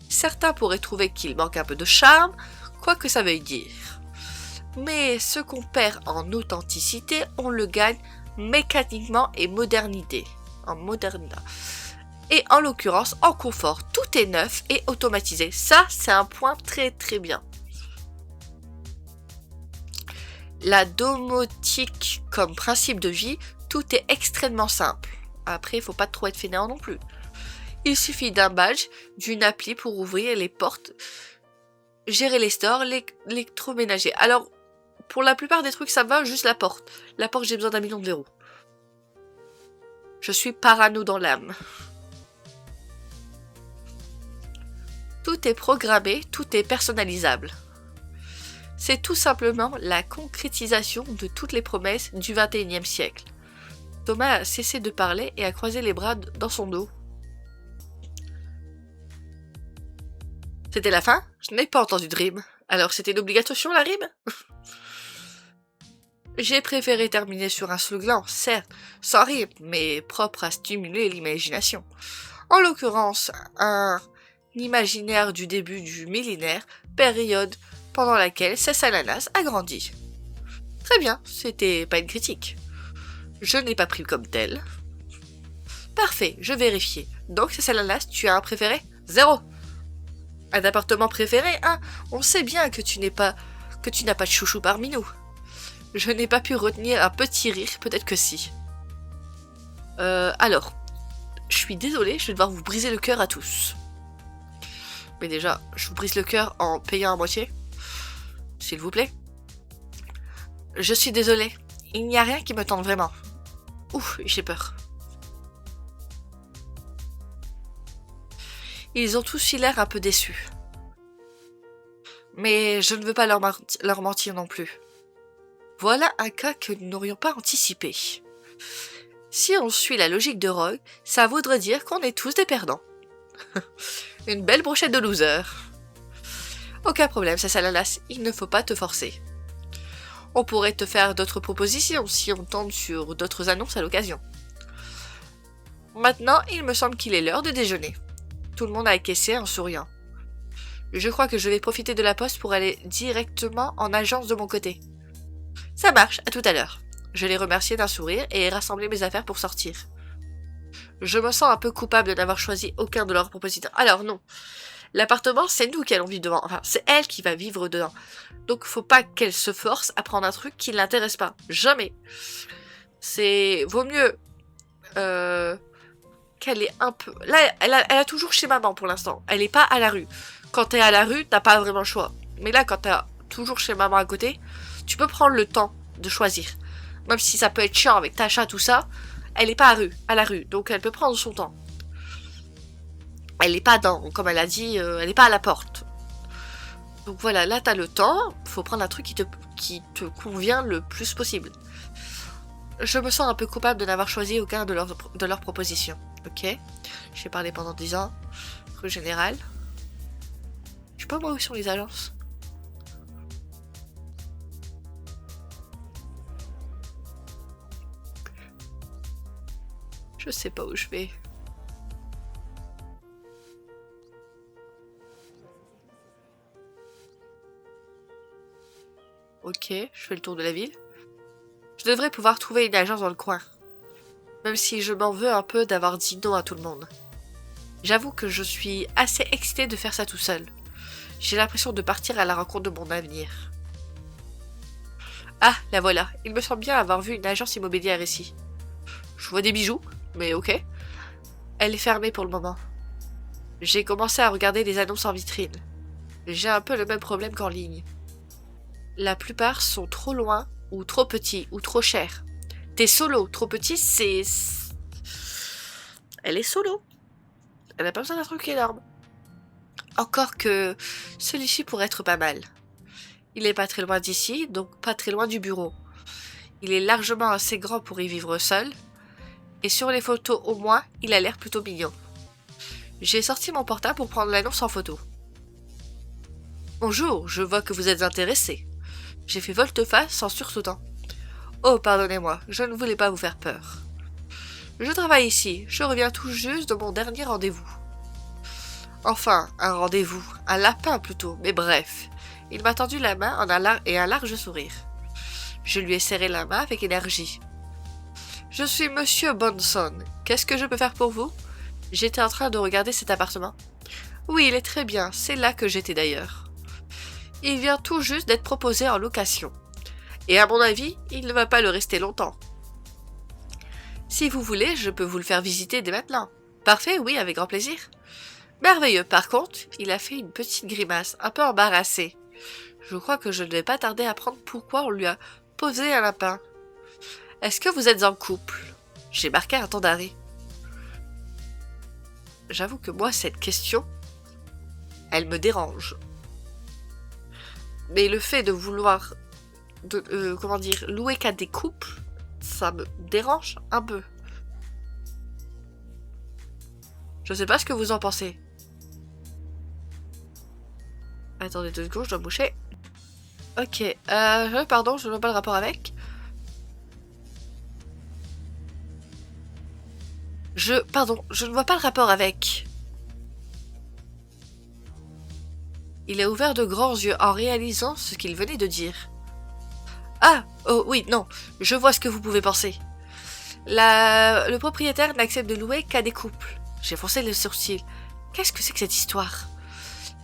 Certains pourraient trouver qu'il manque un peu de charme, quoi que ça veuille dire. Mais ce qu'on perd en authenticité, on le gagne mécaniquement et modernité. Et en l'occurrence, en confort, tout est neuf et automatisé. Ça, c'est un point très très bien. La domotique comme principe de vie, tout est extrêmement simple. Après, il faut pas trop être fainéant non plus. Il suffit d'un badge, d'une appli pour ouvrir les portes, gérer les stores, l'électroménager. Alors, pour la plupart des trucs, ça va, juste la porte. La porte, j'ai besoin d'un million de verrous. Je suis parano dans l'âme. Tout est programmé, tout est personnalisable. C'est tout simplement la concrétisation de toutes les promesses du XXIe siècle. Thomas a cessé de parler et a croisé les bras dans son dos. C'était la fin? Je n'ai pas entendu de rime. Alors c'était une obligation la rime? J'ai préféré terminer sur un slogan, certes, sans rime, mais propre à stimuler l'imagination. En l'occurrence, un imaginaire du début du millénaire, période pendant laquelle Salanas a grandi. Très bien, c'était pas une critique. Je n'ai pas pris comme tel. Parfait, je vérifiais. Donc Salanas, tu as un préféré? 0. Un appartement préféré? 1. On sait bien que tu n'as pas de chouchou parmi nous. Je n'ai pas pu retenir un petit rire, peut-être que si. Alors, je suis désolée, je vais devoir vous briser le cœur à tous. Mais déjà, je vous brise le cœur en payant à moitié. S'il vous plaît. Je suis désolée. Il n'y a rien qui me tente vraiment. Ouf, j'ai peur. Ils ont tous eu l'air un peu déçus. Mais je ne veux pas leur mentir non plus. Voilà un cas que nous n'aurions pas anticipé. Si on suit la logique de Rogue, ça voudrait dire qu'on est tous des perdants. Une belle brochette de losers. Aucun problème, ça la lasse, il ne faut pas te forcer. On pourrait te faire d'autres propositions si on tente sur d'autres annonces à l'occasion. Maintenant, il me semble qu'il est l'heure de déjeuner. Tout le monde a acquiescé en souriant. Je crois que je vais profiter de la poste pour aller directement en agence de mon côté. Ça marche, à tout à l'heure. Je les remerciai d'un sourire et ai rassemblé mes affaires pour sortir. Je me sens un peu coupable de n'avoir choisi aucun de leurs propositions. Alors non, l'appartement, c'est nous qui allons vivre dedans. Enfin, c'est elle qui va vivre dedans. Donc faut pas qu'elle se force à prendre un truc qui ne l'intéresse pas. Jamais. Vaut mieux qu'elle est un peu... Là, elle a toujours chez maman pour l'instant. Elle est pas à la rue. Quand t'es à la rue, t'as pas vraiment le choix. Mais là, quand t'es toujours chez maman à côté, tu peux prendre le temps de choisir. Même si ça peut être chiant avec ta chat, tout ça, elle est pas à la rue. Donc elle peut prendre son temps. Elle est pas comme elle a dit, elle est pas à la porte. Donc voilà, là t'as le temps, faut prendre un truc qui te convient le plus possible. Je me sens un peu coupable de n'avoir choisi aucun de leurs propositions. Ok, j'ai parlé pendant 10 ans. Rue Générale. Je sais pas moi où sont les agences. Je sais pas où je vais. Ok, je fais le tour de la ville. Je devrais pouvoir trouver une agence dans le coin. Même si je m'en veux un peu d'avoir dit non à tout le monde. J'avoue que je suis assez excitée de faire ça tout seul. J'ai l'impression de partir à la rencontre de mon avenir. Ah, la voilà. Il me semble bien avoir vu une agence immobilière ici. Je vois des bijoux, mais ok. Elle est fermée pour le moment. J'ai commencé à regarder les annonces en vitrine. J'ai un peu le même problème qu'en ligne. La plupart sont trop loin, ou trop petits, ou trop chers. T'es solo, trop petit, c'est... Elle est solo. Elle n'a pas besoin d'un truc énorme. Encore que celui-ci pourrait être pas mal. Il est pas très loin d'ici, donc pas très loin du bureau. Il est largement assez grand pour y vivre seul. Et sur les photos au moins, il a l'air plutôt mignon. J'ai sorti mon portable pour prendre l'annonce en photo. Bonjour, je vois que vous êtes intéressé. J'ai fait volte-face en sursautant. Oh, pardonnez-moi, je ne voulais pas vous faire peur. Je travaille ici, je reviens tout juste de mon dernier rendez-vous. Enfin, un rendez-vous, un lapin plutôt, mais bref. Il m'a tendu la main et un large sourire. Je lui ai serré la main avec énergie. Je suis Monsieur Bonson. Qu'est-ce que je peux faire pour vous? J'étais en train de regarder cet appartement. Oui, il est très bien, c'est là que j'étais d'ailleurs. Il vient tout juste d'être proposé en location. Et à mon avis, il ne va pas le rester longtemps. Si vous voulez, je peux vous le faire visiter dès maintenant. Parfait, oui, avec grand plaisir. Merveilleux, par contre, il a fait une petite grimace, un peu embarrassée. Je crois que je ne vais pas tarder à apprendre pourquoi on lui a posé un lapin. Est-ce que vous êtes en couple? J'ai marqué un temps d'arrêt. J'avoue que moi, cette question, elle me dérange. Mais le fait de vouloir, louer qu'à des couples, ça me dérange un peu. Je sais pas ce que vous en pensez. Attendez 2 secondes, je dois boucher. Ok, pardon, je ne vois pas le rapport avec. Pardon, je ne vois pas le rapport avec. Il a ouvert de grands yeux en réalisant ce qu'il venait de dire. Ah, oh oui, non, je vois ce que vous pouvez penser. Le propriétaire n'accepte de louer qu'à des couples. J'ai froncé le sourcil. Qu'est-ce que c'est que cette histoire?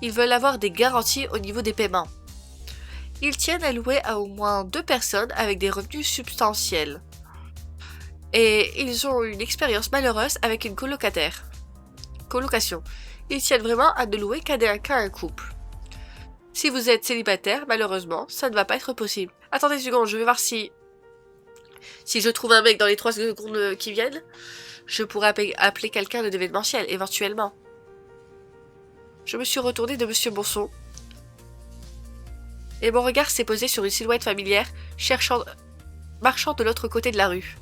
Ils veulent avoir des garanties au niveau des paiements. Ils tiennent à louer à au moins 2 personnes avec des revenus substantiels. et ils ont eu une expérience malheureuse avec une colocation. Ils tiennent vraiment à ne louer qu'à un couple. Si vous êtes célibataire, malheureusement, ça ne va pas être possible. Attendez une seconde, je vais voir si je trouve un mec dans les 3 secondes qui viennent. Je pourrais appeler quelqu'un de d'événementiel, éventuellement. Je me suis retournée de Monsieur Bonson. Et mon regard s'est posé sur une silhouette familière, marchant de l'autre côté de la rue.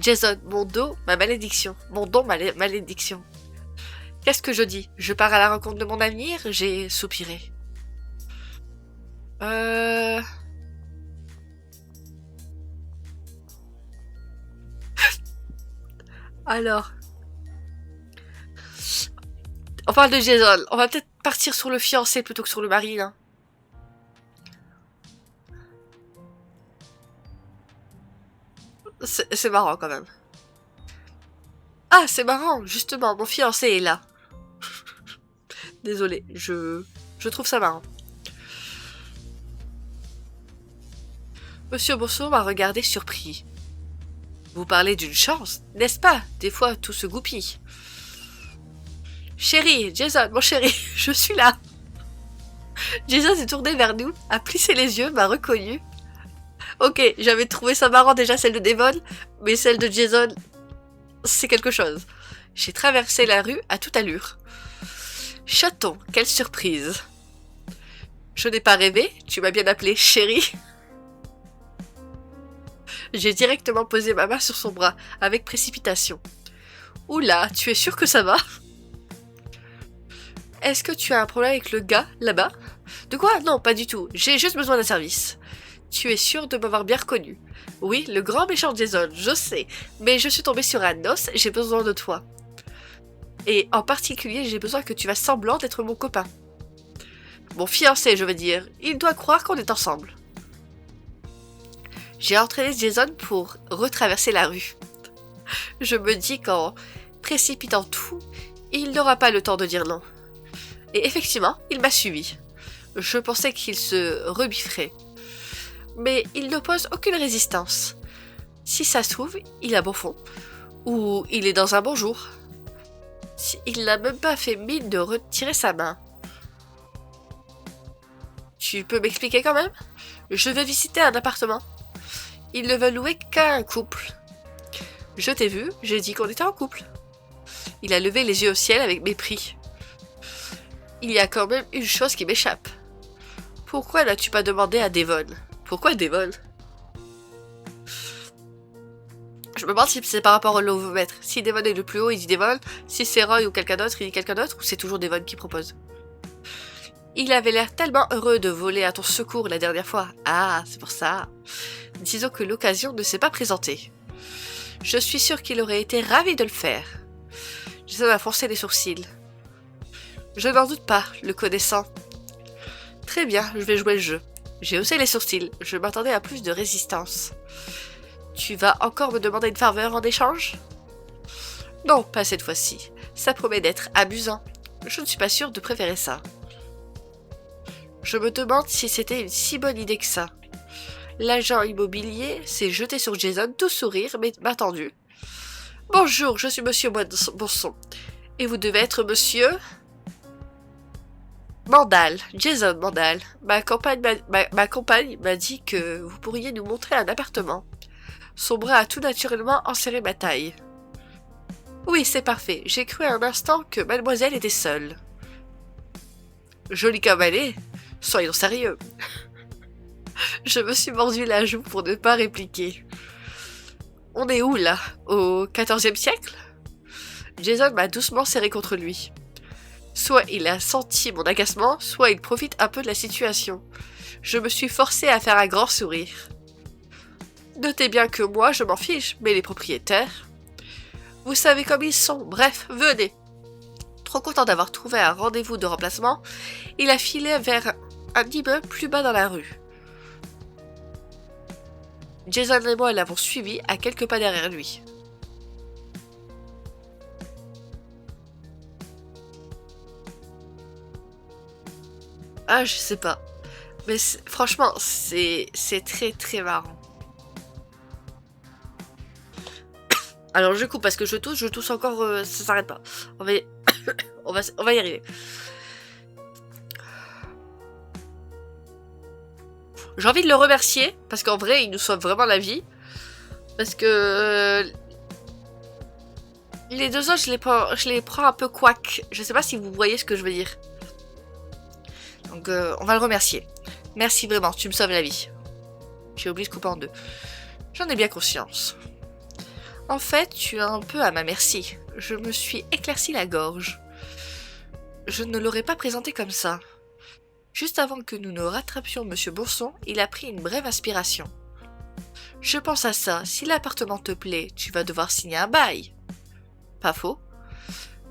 Jason, mon dos, ma malédiction. Mon don, ma malédiction. Qu'est-ce que je dis? Je pars à la rencontre de mon avenir? J'ai soupiré. Alors. On parle de Jason. On va peut-être partir sur le fiancé plutôt que sur le mari, là. C'est marrant, quand même. Ah, c'est marrant, justement, mon fiancé est là. Désolée, je trouve ça marrant. Monsieur Bonson m'a regardé surpris. Vous parlez d'une chance, n'est-ce pas? Des fois, tout se goupille. Chérie, Jason, mon chéri, je suis là. Jason s'est tourné vers nous, a plissé les yeux, m'a reconnu. Ok, j'avais trouvé ça marrant déjà celle de Devon, mais celle de Jason, c'est quelque chose. J'ai traversé la rue à toute allure. Chaton, quelle surprise. Je n'ai pas rêvé, tu m'as bien appelé chérie. J'ai directement posé ma main sur son bras, avec précipitation. Oula, tu es sûr que ça va? Est-ce que tu as un problème avec le gars, là-bas? De quoi? Non, pas du tout. J'ai juste besoin d'un service. Tu es sûr de m'avoir bien reconnu? Oui, le grand méchant Jason, je sais. Mais je suis tombée sur un os, j'ai besoin de toi. Et en particulier, j'ai besoin que tu fasses semblant d'être mon copain. Mon fiancé, je veux dire. Il doit croire qu'on est ensemble. J'ai entraîné Jason pour retraverser la rue. Je me dis qu'en précipitant tout, il n'aura pas le temps de dire non. Et effectivement, il m'a suivi. Je pensais qu'il se rebifferait. Mais il n'oppose aucune résistance. Si ça se trouve, il a bon fond. Ou il est dans un bon jour. Il n'a même pas fait mine de retirer sa main. Tu peux m'expliquer quand même? Je veux visiter un appartement. Il ne veut louer qu'à un couple. Je t'ai vu, j'ai dit qu'on était en couple. Il a levé les yeux au ciel avec mépris. Il y a quand même une chose qui m'échappe. Pourquoi n'as-tu pas demandé à Devon? Pourquoi Devon? Je me demande si c'est par rapport au lovomètre. Si Devon est le plus haut, il dit Devon. Si c'est Roy ou quelqu'un d'autre, il dit quelqu'un d'autre. Ou c'est toujours Devon qui propose? Il avait l'air tellement heureux de voler à ton secours la dernière fois. Ah, c'est pour ça. Disons que l'occasion ne s'est pas présentée. Je suis sûre qu'il aurait été ravi de le faire. Jason a froncé les sourcils. Je n'en doute pas, le connaissant. Très bien, je vais jouer le jeu. J'ai haussé les sourcils, je m'attendais à plus de résistance. Tu vas encore me demander une faveur en échange? Non, pas cette fois-ci. Ça promet d'être amusant. Je ne suis pas sûre de préférer ça. Je me demande si c'était une si bonne idée que ça. L'agent immobilier s'est jeté sur Jason, tout sourire, mais m'a tendu. Bonjour, je suis Monsieur Bonson. Et vous devez être Monsieur... Mandal, Jason Mandal. Ma compagne m'a dit que vous pourriez nous montrer un appartement. Son bras a tout naturellement enserré ma taille. Oui, c'est parfait. J'ai cru un instant que mademoiselle était seule. Jolie comme elle est. Soyons sérieux. Je me suis mordu la joue pour ne pas répliquer. On est où, là? Au XIVe siècle? Jason m'a doucement serré contre lui. Soit il a senti mon agacement, soit il profite un peu de la situation. Je me suis forcée à faire un grand sourire. Notez bien que moi, je m'en fiche, mais les propriétaires... Vous savez comme ils sont, bref, venez. Trop content d'avoir trouvé un rendez-vous de remplacement, il a filé vers un immeuble plus bas dans la rue. Jason et moi l'avons suivi à quelques pas derrière lui. Ah, je sais pas. Mais franchement, c'est très très marrant. Alors je coupe parce que je tousse encore, ça s'arrête pas. On va y... on va y arriver. J'ai envie de le remercier, parce qu'en vrai, il nous sauve vraiment la vie. Parce que... les deux autres, je les prends un peu couac. Je sais pas si vous voyez ce que je veux dire. Donc, on va le remercier. Merci vraiment, tu me sauves la vie. J'ai oublié de couper en deux. J'en ai bien conscience. En fait, tu es un peu à ma merci. Je me suis éclairci la gorge. Je ne l'aurais pas présenté comme ça. Juste avant que nous ne rattrapions Monsieur Bourson, il a pris une brève inspiration. Je pense à ça, si l'appartement te plaît, tu vas devoir signer un bail. Pas faux.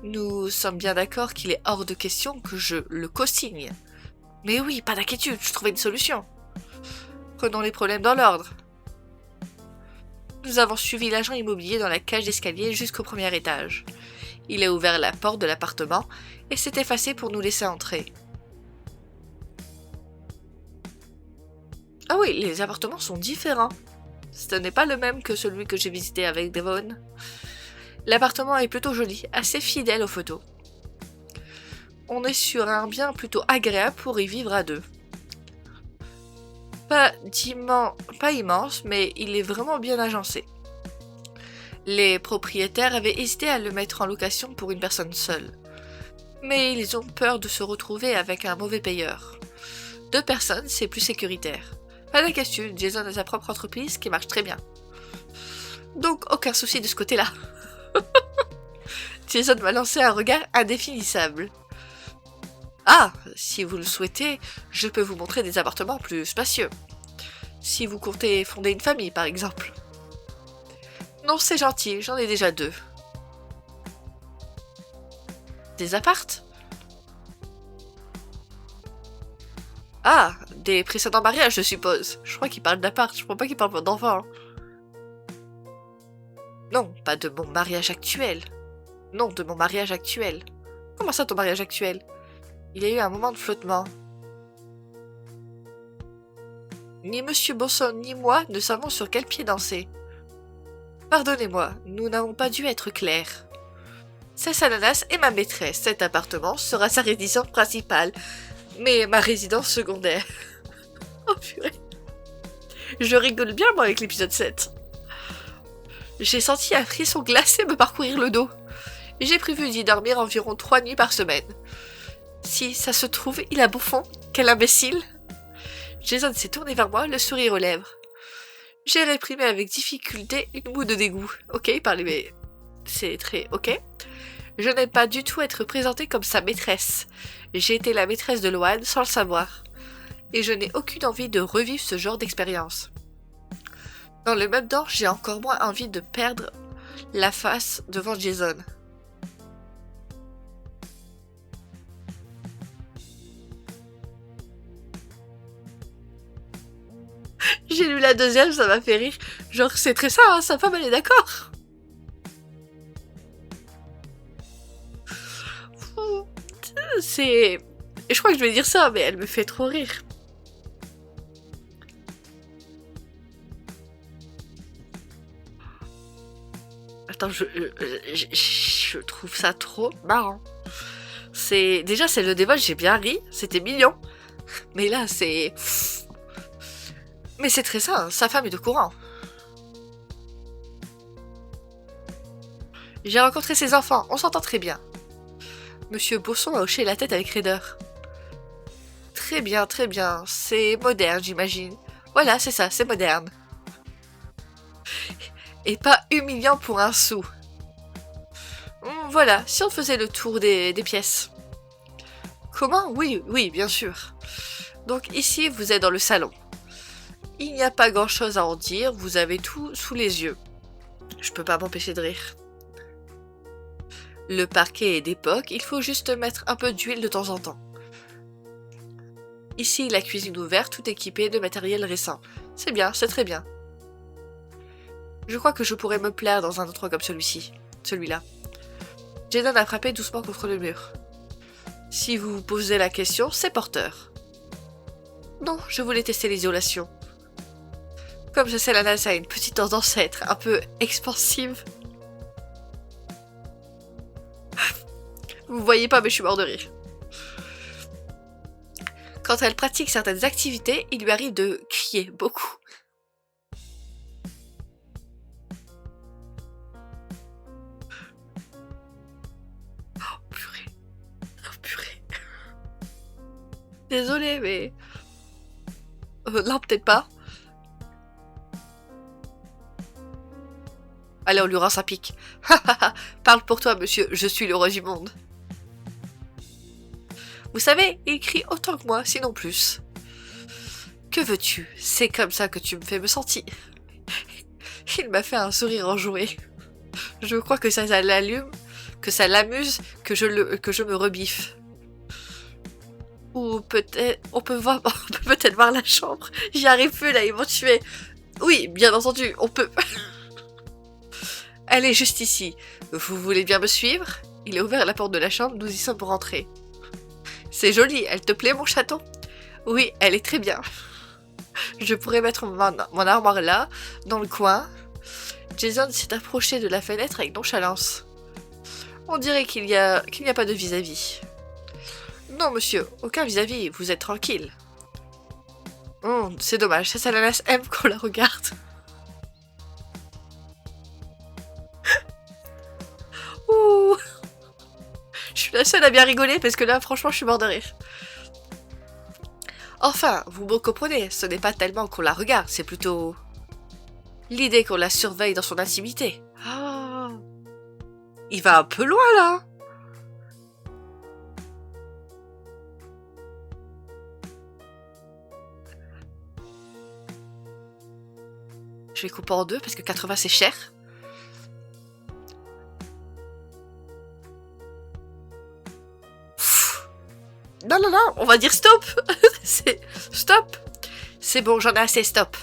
Nous sommes bien d'accord qu'il est hors de question que je le co-signe. Mais oui, pas d'inquiétude, je trouvais une solution. Prenons les problèmes dans l'ordre. Nous avons suivi l'agent immobilier dans la cage d'escalier jusqu'au premier étage. Il a ouvert la porte de l'appartement et s'est effacé pour nous laisser entrer. Ah oui, les appartements sont différents. Ce n'est pas le même que celui que j'ai visité avec Devon. L'appartement est plutôt joli, assez fidèle aux photos. On est sur un bien plutôt agréable pour y vivre à deux. Pas immense, mais il est vraiment bien agencé. Les propriétaires avaient hésité à le mettre en location pour une personne seule. Mais ils ont peur de se retrouver avec un mauvais payeur. 2 personnes, c'est plus sécuritaire. Pas d'inquiétude, Jason a sa propre entreprise qui marche très bien. Donc aucun souci de ce côté-là. Jason m'a lancé un regard indéfinissable. Ah, si vous le souhaitez, je peux vous montrer des appartements plus spacieux. Si vous comptez fonder une famille, par exemple. Non, c'est gentil, j'en ai déjà 2. Des appartes? Ah, des précédents mariages, je suppose. Je crois qu'il parle d'appart, je crois pas qu'il parle d'enfants. Non, pas de mon mariage actuel. Non, de mon mariage actuel. Comment ça, ton mariage actuel? Il y a eu un moment de flottement. Ni Monsieur Bosson ni moi ne savons sur quel pied danser. Pardonnez-moi, nous n'avons pas dû être clairs. C'est Ananas et ma maîtresse. Cet appartement sera sa résidence principale, mais ma résidence secondaire. Oh purée. Je rigole bien, moi, avec l'épisode 7. J'ai senti un frisson glacé me parcourir le dos. J'ai prévu d'y dormir environ 3 nuits par semaine. Si ça se trouve, il a bouffon. Quel imbécile. Jason s'est tourné vers moi, le sourire aux lèvres. J'ai réprimé avec difficulté une moue de dégoût. Ok, parlez, mais c'est très ok. Je n'aime pas du tout être présentée comme sa maîtresse. J'ai été la maîtresse de Loan sans le savoir. Et je n'ai aucune envie de revivre ce genre d'expérience. Dans le même temps, j'ai encore moins envie de perdre la face devant Jason. J'ai lu la deuxième, ça m'a fait rire. Genre, c'est très ça, hein, sa femme, elle est d'accord. C'est... Je crois que je vais dire ça, mais elle me fait trop rire. Attends, je trouve ça trop marrant. C'est... Déjà, c'est le débat, j'ai bien ri, c'était mignon. Mais là, c'est... Mais c'est très ça, sa femme est au courant. J'ai rencontré ses enfants, on s'entend très bien. Monsieur Bosson a hoché la tête avec raideur. Très bien, c'est moderne, j'imagine. Voilà, c'est ça, c'est moderne. Et pas humiliant pour un sou. Voilà, si on faisait le tour des pièces. Comment? Oui, bien sûr. Donc ici, vous êtes dans le salon. Il n'y a pas grand-chose à en dire, vous avez tout sous les yeux. Je peux pas m'empêcher de rire. Le parquet est d'époque, il faut juste mettre un peu d'huile de temps en temps. Ici, la cuisine ouverte, tout équipée de matériel récent. C'est bien, c'est très bien. Je crois que je pourrais me plaire dans un endroit comme celui-ci. Celui-là. Jaden a frappé doucement contre le mur. Si vous vous posez la question, c'est porteur. Non, je voulais tester l'isolation. Comme je sais, la NASA a une petite tendance à être un peu expansive. Vous voyez pas, mais je suis mort de rire. Quand elle pratique certaines activités, il lui arrive de crier beaucoup. Oh purée. Oh purée. Désolée, mais... non, peut-être pas. Allez, on lui rend sa pique. Parle pour toi, monsieur, je suis le roi du monde. Vous savez, il crie autant que moi, sinon plus. Que veux-tu? C'est comme ça que tu me fais me sentir. Il m'a fait un sourire enjoué. Je crois que ça l'allume, que ça l'amuse, que je me rebiffe. Ou peut-être, on peut peut-être voir la chambre. J'y arrive plus là, ils vont tuer. Oui, bien entendu, on peut. Elle est juste ici. Vous voulez bien me suivre? Il a ouvert la porte de la chambre, nous y sommes rentrés. C'est joli, elle te plaît mon chaton? Oui, elle est très bien. Je pourrais mettre mon armoire là, dans le coin. Jason s'est approché de la fenêtre avec nonchalance. On dirait qu'il n'y a pas de vis-à-vis. Non, monsieur, aucun vis-à-vis, vous êtes tranquille. C'est dommage, cette ananas aime qu'on la regarde. Ouh. Je suis la seule à bien rigoler parce que là, franchement, je suis mort de rire. Enfin, vous me comprenez, ce n'est pas tellement qu'on la regarde, c'est plutôt... l'idée qu'on la surveille dans son intimité. Ah. Il va un peu loin, là. Je vais couper en deux parce que 80 c'est cher. Non, non, non, on va dire stop. Stop. C'est bon, j'en ai assez, stop.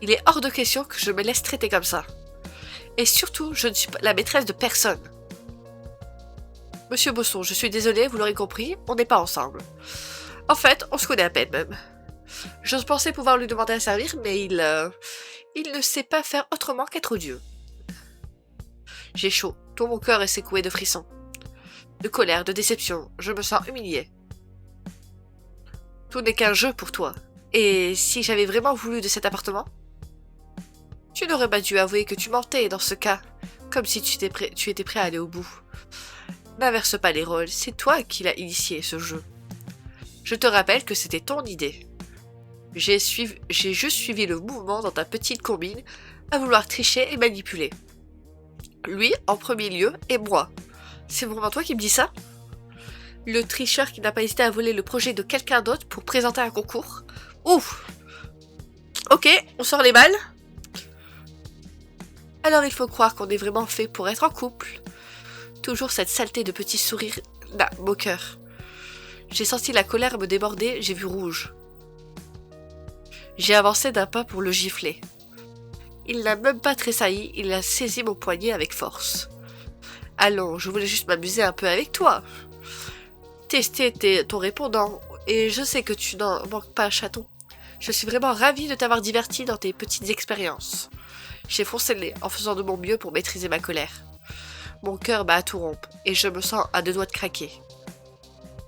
Il est hors de question que je me laisse traiter comme ça. Et surtout, je ne suis pas la maîtresse de personne. Monsieur Bosson, je suis désolée, vous l'aurez compris, on n'est pas ensemble. En fait, on se connaît à peine même. Je pensais pouvoir lui demander à servir, mais il ne sait pas faire autrement qu'être odieux. J'ai chaud, tout mon cœur est secoué de frissons. De colère, de déception, je me sens humiliée. Tout n'est qu'un jeu pour toi. Et si j'avais vraiment voulu de cet appartement? Tu n'aurais pas dû avouer que tu mentais dans ce cas, comme si tu étais prêt à aller au bout. N'inverse pas les rôles, c'est toi qui l'as initié ce jeu. Je te rappelle que c'était ton idée. J'ai juste suivi le mouvement dans ta petite combine à vouloir tricher et manipuler. Lui, en premier lieu, et moi. C'est vraiment toi qui me dis ça? Le tricheur qui n'a pas hésité à voler le projet de quelqu'un d'autre pour présenter un concours? Ouf! Ok, on sort les balles. Alors il faut croire qu'on est vraiment fait pour être en couple. Toujours cette saleté de petit sourire moqueur. J'ai senti la colère me déborder, j'ai vu rouge. J'ai avancé d'un pas pour le gifler. Il n'a même pas tressailli, il a saisi mon poignet avec force. Allons, je voulais juste m'amuser un peu avec toi. Tester ton répondant, et je sais que tu n'en manques pas, chaton. Je suis vraiment ravie de t'avoir diverti dans tes petites expériences. J'ai foncé le nez en faisant de mon mieux pour maîtriser ma colère. Mon cœur bat à tout rompre, et je me sens à deux doigts de craquer.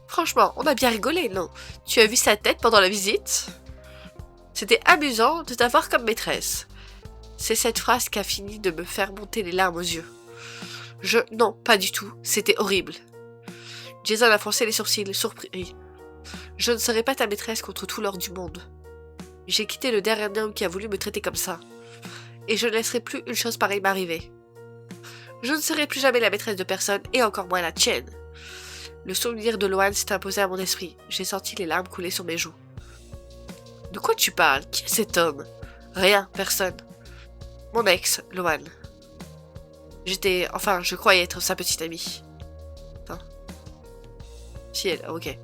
Franchement, on a bien rigolé, non? Tu as vu sa tête pendant la visite? C'était amusant de t'avoir comme maîtresse. C'est cette phrase qui a fini de me faire monter les larmes aux yeux. Non, pas du tout, c'était horrible. Jason a froncé les sourcils, surpris. Je ne serai pas ta maîtresse contre tout l'or du monde. J'ai quitté le dernier homme qui a voulu me traiter comme ça. Et je ne laisserai plus une chose pareille m'arriver. Je ne serai plus jamais la maîtresse de personne, et encore moins la tienne. Le souvenir de Loan s'est imposé à mon esprit. J'ai senti les larmes couler sur mes joues. De quoi tu parles? Qui est cet homme? Rien, personne. Mon ex, Loan. Je croyais être sa petite amie. Attends. Si elle, ok.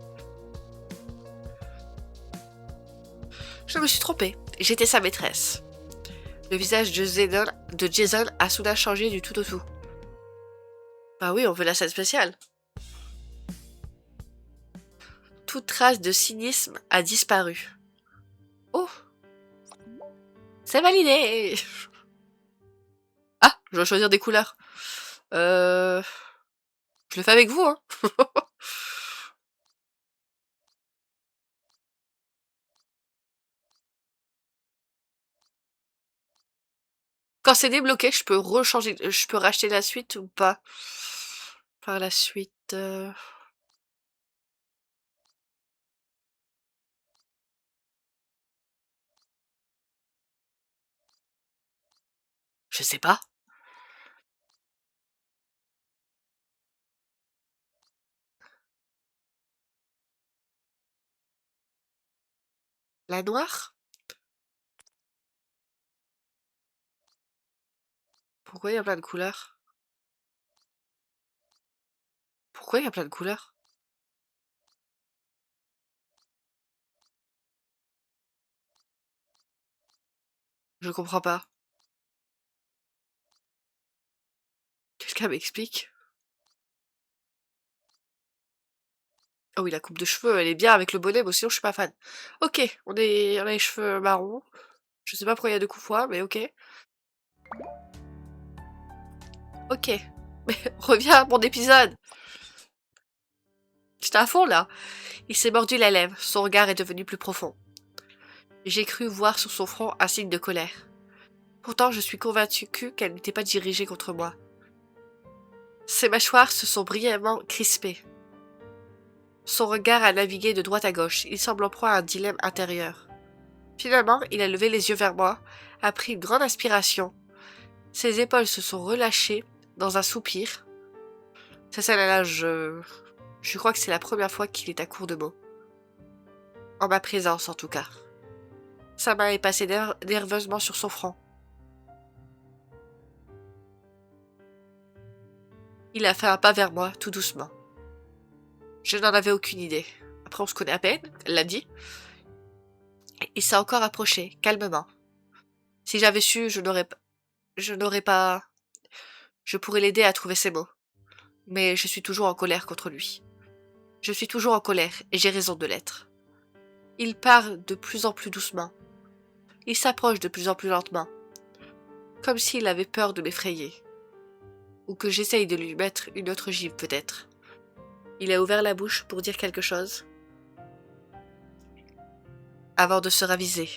Je me suis trompée. J'étais sa maîtresse. Le visage de Jason a soudain changé du tout au tout. Bah oui, on veut la scène spéciale. Toute trace de cynisme a disparu. Oh! C'est validé! Ah, je dois choisir des couleurs. Je le fais avec vous, hein. Quand c'est débloqué, je peux rechanger, je peux racheter la suite ou pas? Par la suite, je sais pas. La noire? Pourquoi il y a plein de couleurs? Pourquoi il y a plein de couleurs? Je comprends pas. Quelqu'un m'explique? Ah oui, la coupe de cheveux, elle est bien avec le bonnet, mais sinon je suis pas fan. Ok, on a les cheveux marrons. Je sais pas pourquoi il y a deux coups fois, mais ok. Ok. Mais reviens à mon épisode. J'étais à fond là. Il s'est mordu la lèvre, son regard est devenu plus profond. J'ai cru voir sur son front un signe de colère. Pourtant, je suis convaincue qu'elle n'était pas dirigée contre moi. Ses mâchoires se sont brillamment crispées. Son regard a navigué de droite à gauche, il semble en proie à un dilemme intérieur. Finalement, il a levé les yeux vers moi, a pris une grande inspiration. Ses épaules se sont relâchées dans un soupir. C'est ça là, je crois que c'est la première fois qu'il est à court de mots. En ma présence, en tout cas. Sa main est passée nerveusement sur son front. Il a fait un pas vers moi, tout doucement. Je n'en avais aucune idée. Après, on se connaît à peine, elle l'a dit. Il s'est encore approché, calmement. Si j'avais su, je n'aurais pas... Je pourrais l'aider à trouver ses mots. Mais je suis toujours en colère contre lui. Je suis toujours en colère, et j'ai raison de l'être. Il parle de plus en plus doucement. Il s'approche de plus en plus lentement. Comme s'il avait peur de m'effrayer. Ou que j'essaye de lui mettre une autre gifle peut-être. Il a ouvert la bouche pour dire quelque chose. Avant de se raviser.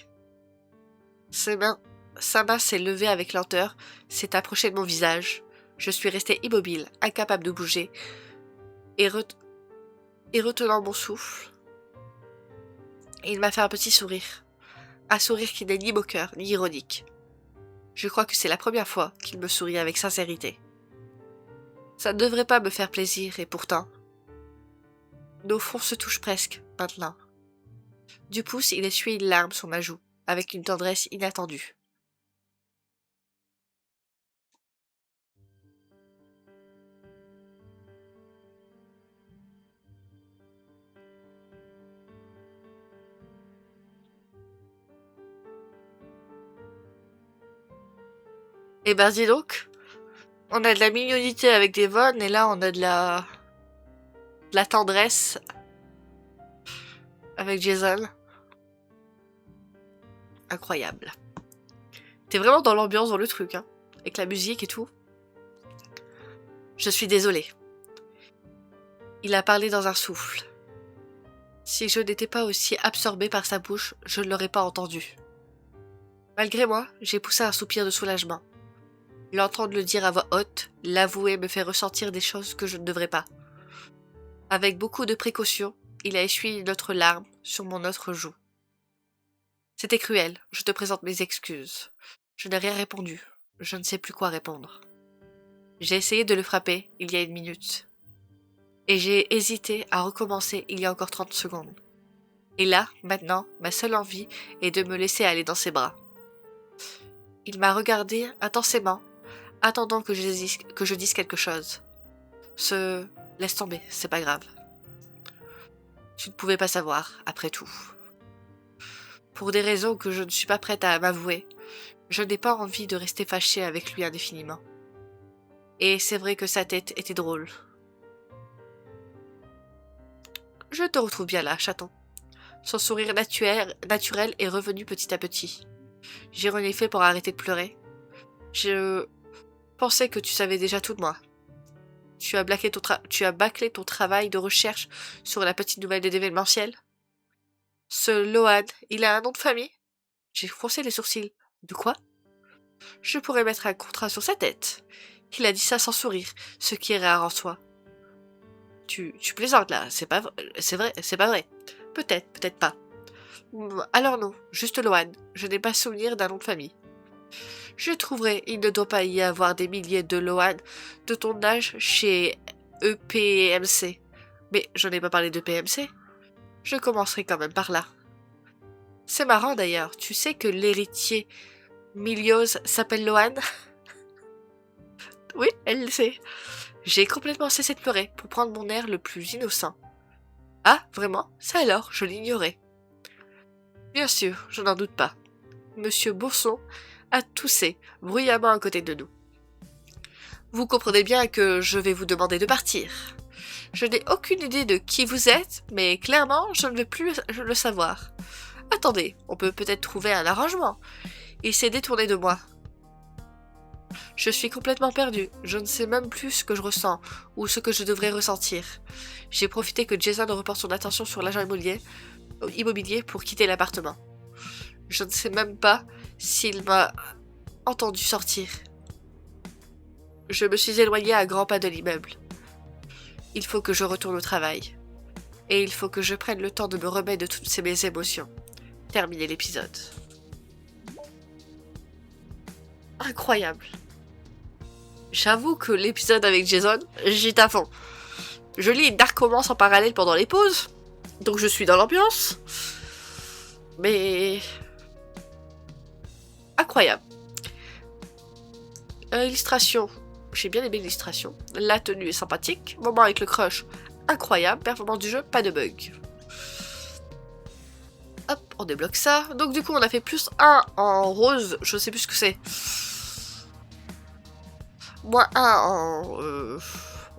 Sa main s'est levée avec lenteur, s'est approchée de mon visage. Je suis restée immobile, incapable de bouger, et, et retenant mon souffle. Et il m'a fait un petit sourire. Un sourire qui n'est ni moqueur, ni ironique. Je crois que c'est la première fois qu'il me sourit avec sincérité. Ça ne devrait pas me faire plaisir, et pourtant... Nos fronts se touchent presque, maintenant. Du pouce, il essuie une larme sur ma joue, avec une tendresse inattendue. Eh ben dis donc, on a de la mignonité avec Devon, et là on a de la tendresse avec Jason. Incroyable. T'es vraiment dans l'ambiance, dans le truc, hein, avec la musique et tout. Je suis désolée. Il a parlé dans un souffle. Si je n'étais pas aussi absorbée par sa bouche, je ne l'aurais pas entendu. Malgré moi, j'ai poussé un soupir de soulagement. L'entendre le dire à voix haute, l'avouer me fait ressentir des choses que je ne devrais pas. Avec beaucoup de précaution, il a essuyé une autre larme sur mon autre joue. C'était cruel, je te présente mes excuses. Je n'ai rien répondu, je ne sais plus quoi répondre. J'ai essayé de le frapper il y a une minute. Et j'ai hésité à recommencer il y a encore 30 secondes. Et là, maintenant, ma seule envie est de me laisser aller dans ses bras. Il m'a regardé intensément, attendant que je dise quelque chose. Laisse tomber, c'est pas grave. Tu ne pouvais pas savoir, après tout. Pour des raisons que je ne suis pas prête à m'avouer, je n'ai pas envie de rester fâchée avec lui indéfiniment. Et c'est vrai que sa tête était drôle. Je te retrouve bien là, chaton. Son sourire naturel est revenu petit à petit. J'ai reniflé pour arrêter de pleurer. Je pensais que tu savais déjà tout de moi. Tu as bâclé ton travail de recherche sur la petite nouvelle de l'événementiel? Ce Lohan, il a un nom de famille? J'ai froncé les sourcils. De quoi? Je pourrais mettre un contrat sur sa tête. Il a dit ça sans sourire, ce qui est rare en soi. Tu plaisantes là, c'est pas vrai. Peut-être, peut-être pas. Alors non, juste Lohan. Je n'ai pas souvenir d'un nom de famille. Je trouverai, il ne doit pas y avoir des milliers de Lohan de ton âge chez EPMC. Mais je n'ai pas parlé de PMC. Je commencerai quand même par là. C'est marrant d'ailleurs, tu sais que l'héritier Milios s'appelle Lohan? Oui, elle le sait. J'ai complètement cessé de pleurer pour prendre mon air le plus innocent. Ah, vraiment? Ça alors, je l'ignorais. Bien sûr, je n'en doute pas. Monsieur Bourson a toussé bruyamment à côté de nous. Vous comprenez bien que je vais vous demander de partir. Je n'ai aucune idée de qui vous êtes, mais clairement, je ne veux plus le savoir. Attendez, on peut peut-être trouver un arrangement. Il s'est détourné de moi. Je suis complètement perdue. Je ne sais même plus ce que je ressens ou ce que je devrais ressentir. J'ai profité que Jason reporte son attention sur l'agent immobilier pour quitter l'appartement. Je ne sais même pas s'il m'a entendu sortir. Je me suis éloignée à grands pas de l'immeuble. Il faut que je retourne au travail. Et il faut que je prenne le temps de me remettre de toutes mes émotions. Terminer l'épisode. Incroyable. J'avoue que l'épisode avec Jason, j'étais à fond. Je lis Dark Romance en parallèle pendant les pauses, donc je suis dans l'ambiance. Mais... incroyable. Illustration. J'ai bien aimé l'illustration. La tenue est sympathique. Moment avec le crush, incroyable. Performance du jeu, pas de bug. Hop, on débloque ça. Donc du coup, on a fait plus 1 en rose. Je sais plus ce que c'est. Moins 1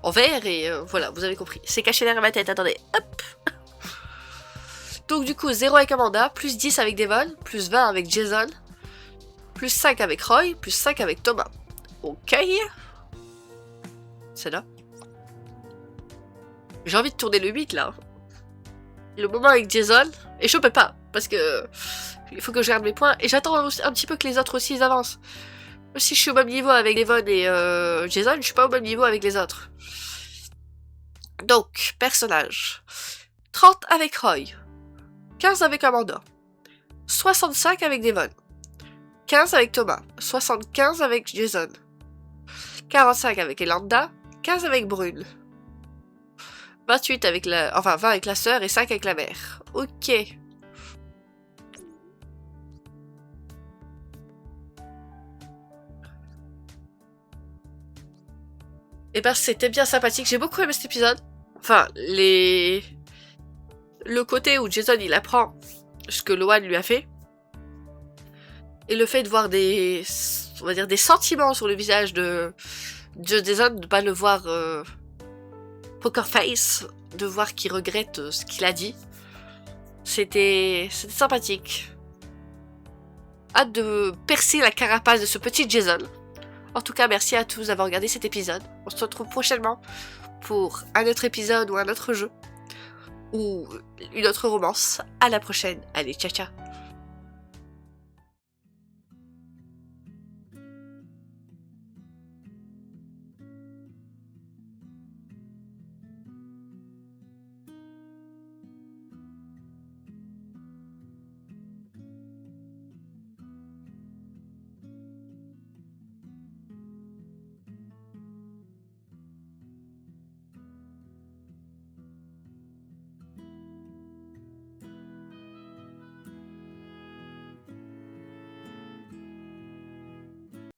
en vert et voilà, vous avez compris. C'est caché derrière ma tête, attendez. Hop. Donc du coup, 0 avec Amanda, plus 10 avec Devon, plus 20 avec Jason, plus 5 avec Roy, plus 5 avec Thomas. Ok. C'est là. J'ai envie de tourner le 8 là. Le moment avec Jason, et je peux pas, parce que il faut que je garde mes points, et j'attends un petit peu que les autres aussi ils avancent. Si je suis au même niveau avec Devon et Jason, je suis pas au même niveau avec les autres. Donc, personnage. 30 avec Roy. 15 avec Amanda. 65 avec Devon. 15 avec Thomas. 75 avec Jason. 45 avec Elanda. 15 avec Brune. 28 avec la... enfin, 20 avec la sœur et 5 avec la mère. Ok. Et ben c'était bien sympathique, j'ai beaucoup aimé cet épisode. Enfin, le côté où Jason il apprend ce que Lohan lui a fait. Et le fait de voir des... on va dire des sentiments sur le visage de Jason, de pas le voir poker face, de voir qu'il regrette ce qu'il a dit. C'était sympathique. Hâte de percer la carapace de ce petit Jason. En tout cas, merci à tous d'avoir regardé cet épisode. On se retrouve prochainement pour un autre épisode ou un autre jeu. Ou une autre romance. À la prochaine. Allez, ciao ciao.